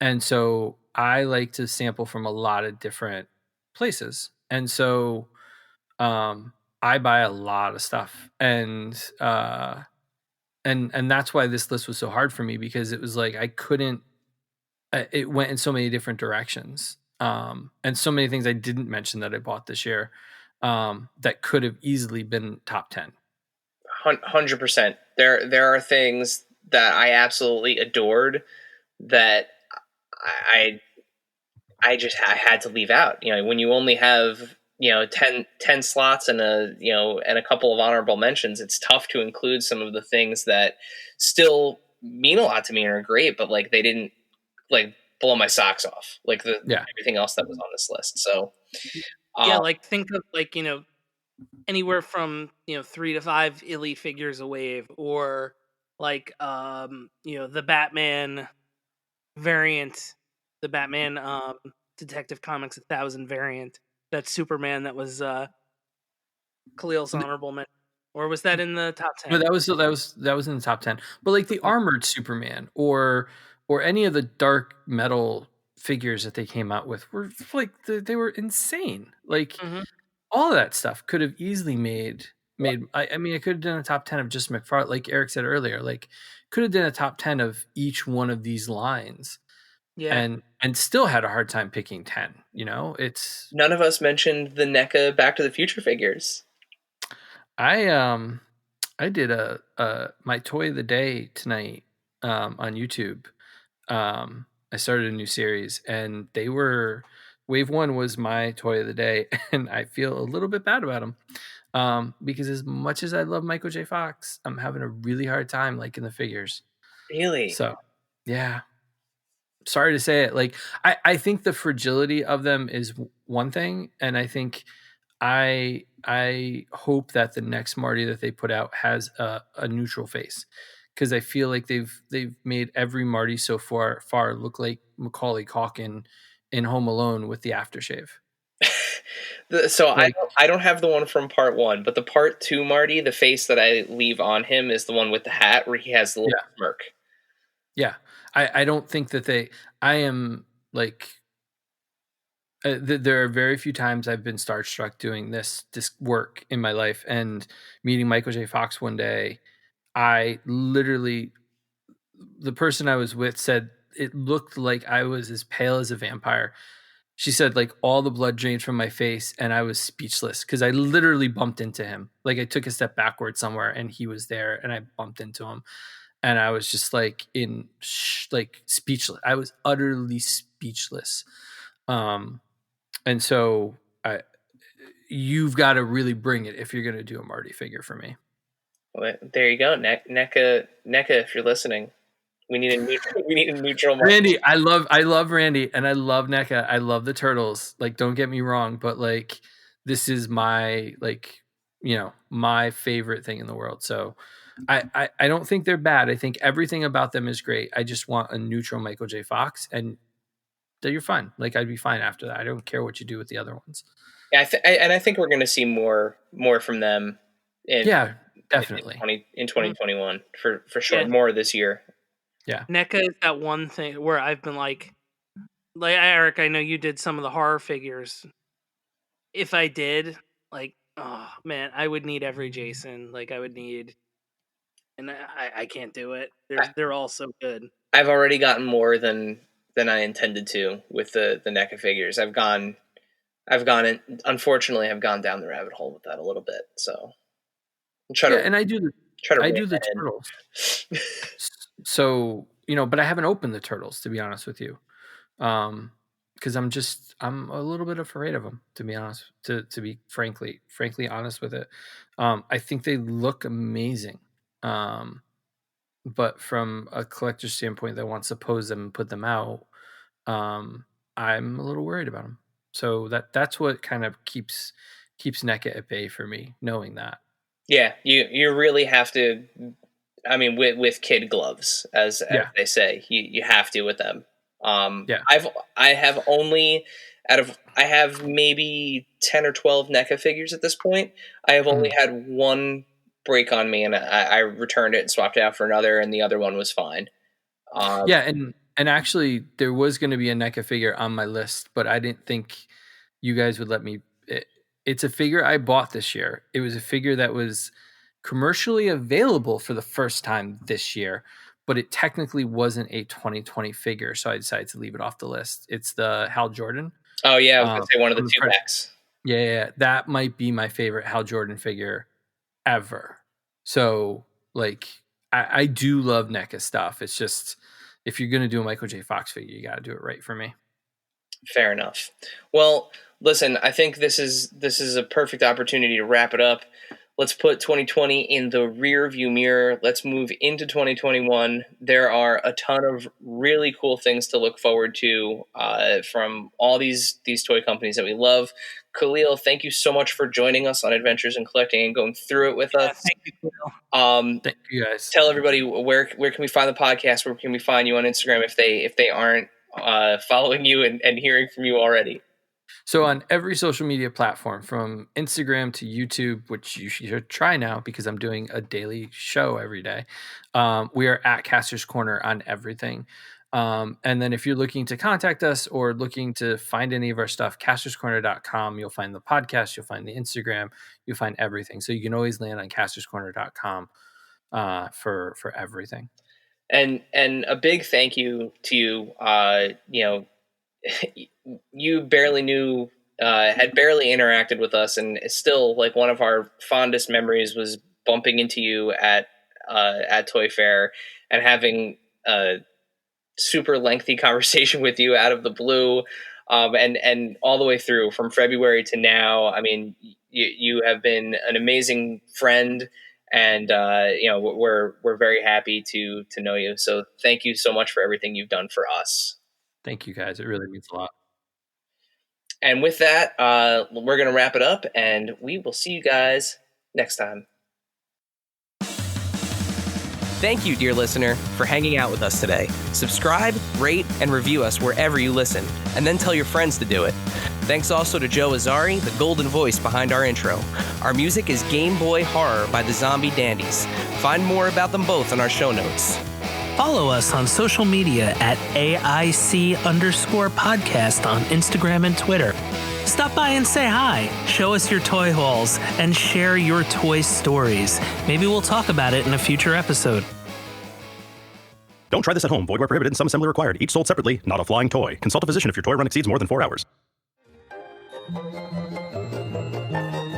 And so I like to sample from a lot of different places. And so I buy a lot of stuff. And that's why this list was so hard for me, because it was like I couldn't, it went in so many different directions, and so many things I didn't mention that I bought this year, that could have easily been top 10. 100%. There are things that I absolutely adored that I I had to leave out. You know, when you only have 10 slots and a couple of honorable mentions, it's tough to include some of the things that still mean a lot to me and are great, but like they didn't like blow my socks off like the Yeah. everything else that was on this list. So Yeah, um, like think of like anywhere from 3 to 5 illy figures a wave, or like the Batman variant, the Batman Detective Comics 1000 variant. That Superman that was Khalil's honorable mention, or was that in the top No, 10? that was in the top 10. But like the armored Superman or any of the dark metal figures that they came out with were like they were insane. Like Mm-hmm. all of that stuff could have easily made I mean I could have done a top 10 of just McFarlane, like Eric said earlier, like could have done a top 10 of each one of these lines Yeah. and still had a hard time picking 10. It's none of us mentioned the NECA Back to the Future figures. I I did a my toy of the day tonight, on YouTube. I started a new series, and they were wave one was my toy of the day, and I feel a little bit bad about them, because as much as I love Michael J. Fox, I'm having a really hard time liking the figures. Really? So, yeah, sorry to say it. Like, I think the fragility of them is one thing, and I think I hope that the next Marty that they put out has a neutral face, because I feel like they've made every Marty so far look like Macaulay Culkin in Home Alone with the aftershave. So Like, I don't have the one from part one, but the part two Marty, the face that I leave on him is the one with the hat where he has the little yeah, smirk. yeah. I don't think that I am like, there are very few times I've been starstruck doing this work in my life, and meeting Michael J. Fox one day, I literally, the person I was with said it looked like I was as pale as a vampire. She said like all the blood drained from my face and I was speechless because I literally bumped into him. Like I took a step backward somewhere and he was there and I bumped into him, and I was just like like speechless. I was utterly speechless. Um and so I you've got to really bring it if you're going to do a Marty figure for me. Well, there you go, NECA, if you're listening, we need a neutral, we need a neutral Marty. Randy, I love Randy and I love NECA. I love the turtles. Like, don't get me wrong, but like this is my like my favorite thing in the world. So I don't think they're bad. I think everything about them is great. I just want a neutral Michael J. Fox, and that you're fine. Like I'd be fine after that. I don't care what you do with the other ones. Yeah, and I think we're going to see more from them in Yeah, definitely. in Mhm. 2021 for sure. Yeah. More this year. Yeah. NECA is that one thing where I've been like Eric, I know you did some of the horror figures. If I did, like, oh man, I would need every Jason. Like, I would need, and I can't do it. They're all so good. I've already gotten more than I intended to with the NECA figures. I've gone in, unfortunately I've gone down the rabbit hole with that a little bit. So And I do the turtles. So, but I haven't opened the turtles, to be honest with you. Because I'm a little bit afraid of them, to be honest, to be frankly honest with it. I think they look amazing. But from a collector's standpoint that wants to pose them and put them out, I'm a little worried about them. So that's what kind of keeps NECA at bay for me, knowing that. Yeah, you really have to. I mean, with kid gloves, as they say, you have to with them. I have maybe 10 or 12 NECA figures at this point. I have only had one break on me, and I returned it and swapped it out for another, and the other one was fine. And actually, there was going to be a NECA figure on my list, but I didn't think you guys would let me. It's a figure I bought this year. It was a figure that was commercially available for the first time this year, but it technically wasn't a 2020 figure, so I decided to leave it off the list. It's the Hal Jordan. Oh yeah, I was going to say one of the two packs. Yeah, that might be my favorite Hal Jordan figure ever. So, I do love NECA stuff. It's just, if you're going to do a Michael J. Fox figure, you got to do it right for me. Fair enough. Well, listen, I think this is a perfect opportunity to wrap it up. Let's put 2020 in the rear view mirror. Let's move into 2021. There are a ton of really cool things to look forward to from all these toy companies that we love. Khalil, thank you so much for joining us on Adventures in Collecting and going through it with us. Thank you, Khalil. Thank you, guys. Tell everybody where can we find the podcast? Where can we find you on Instagram if they aren't following you and hearing from you already? So on every social media platform, from Instagram to YouTube, which you should try now because I'm doing a daily show every day, we are at Kastor's Korner on everything. And then if you're looking to contact us or looking to find any of our stuff, KastorsCorner.com, you'll find the podcast, you'll find the Instagram, you'll find everything. So you can always land on KastorsCorner.com for everything. And a big thank you to you. You barely knew, had barely interacted with us, and still, one of our fondest memories was bumping into you at Toy Fair and having a super lengthy conversation with you out of the blue, and all the way through from February to now. I mean, you have been an amazing friend, and we're very happy to know you. So thank you so much for everything you've done for us. Thank you, guys. It really means a lot. And with that, we're going to wrap it up, and we will see you guys next time. Thank you, dear listener, for hanging out with us today. Subscribe, rate, and review us wherever you listen, and then tell your friends to do it. Thanks also to Joe Azari, the golden voice behind our intro. Our music is Game Boy Horror by the Zombie Dandies. Find more about them both in our show notes. Follow us on social media at AIC_podcast on Instagram and Twitter. Stop by and say hi, show us your toy hauls, and share your toy stories. Maybe we'll talk about it in a future episode. Don't try this at home. Void where prohibited and some assembly required. Each sold separately, not a flying toy. Consult a physician if your toy run exceeds more than 4 hours.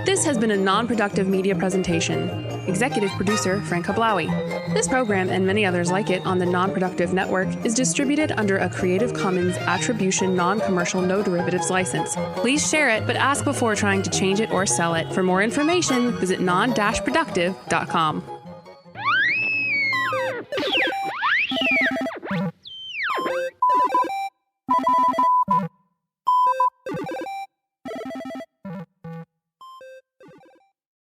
This has been a non-productive media presentation. Executive producer Frank Hablawi. This program and many others like it on the Non-Productive Network is distributed under a Creative Commons Attribution Non-Commercial No Derivatives license. Please share it, but ask before trying to change it or sell it. For more information, visit non-productive.com.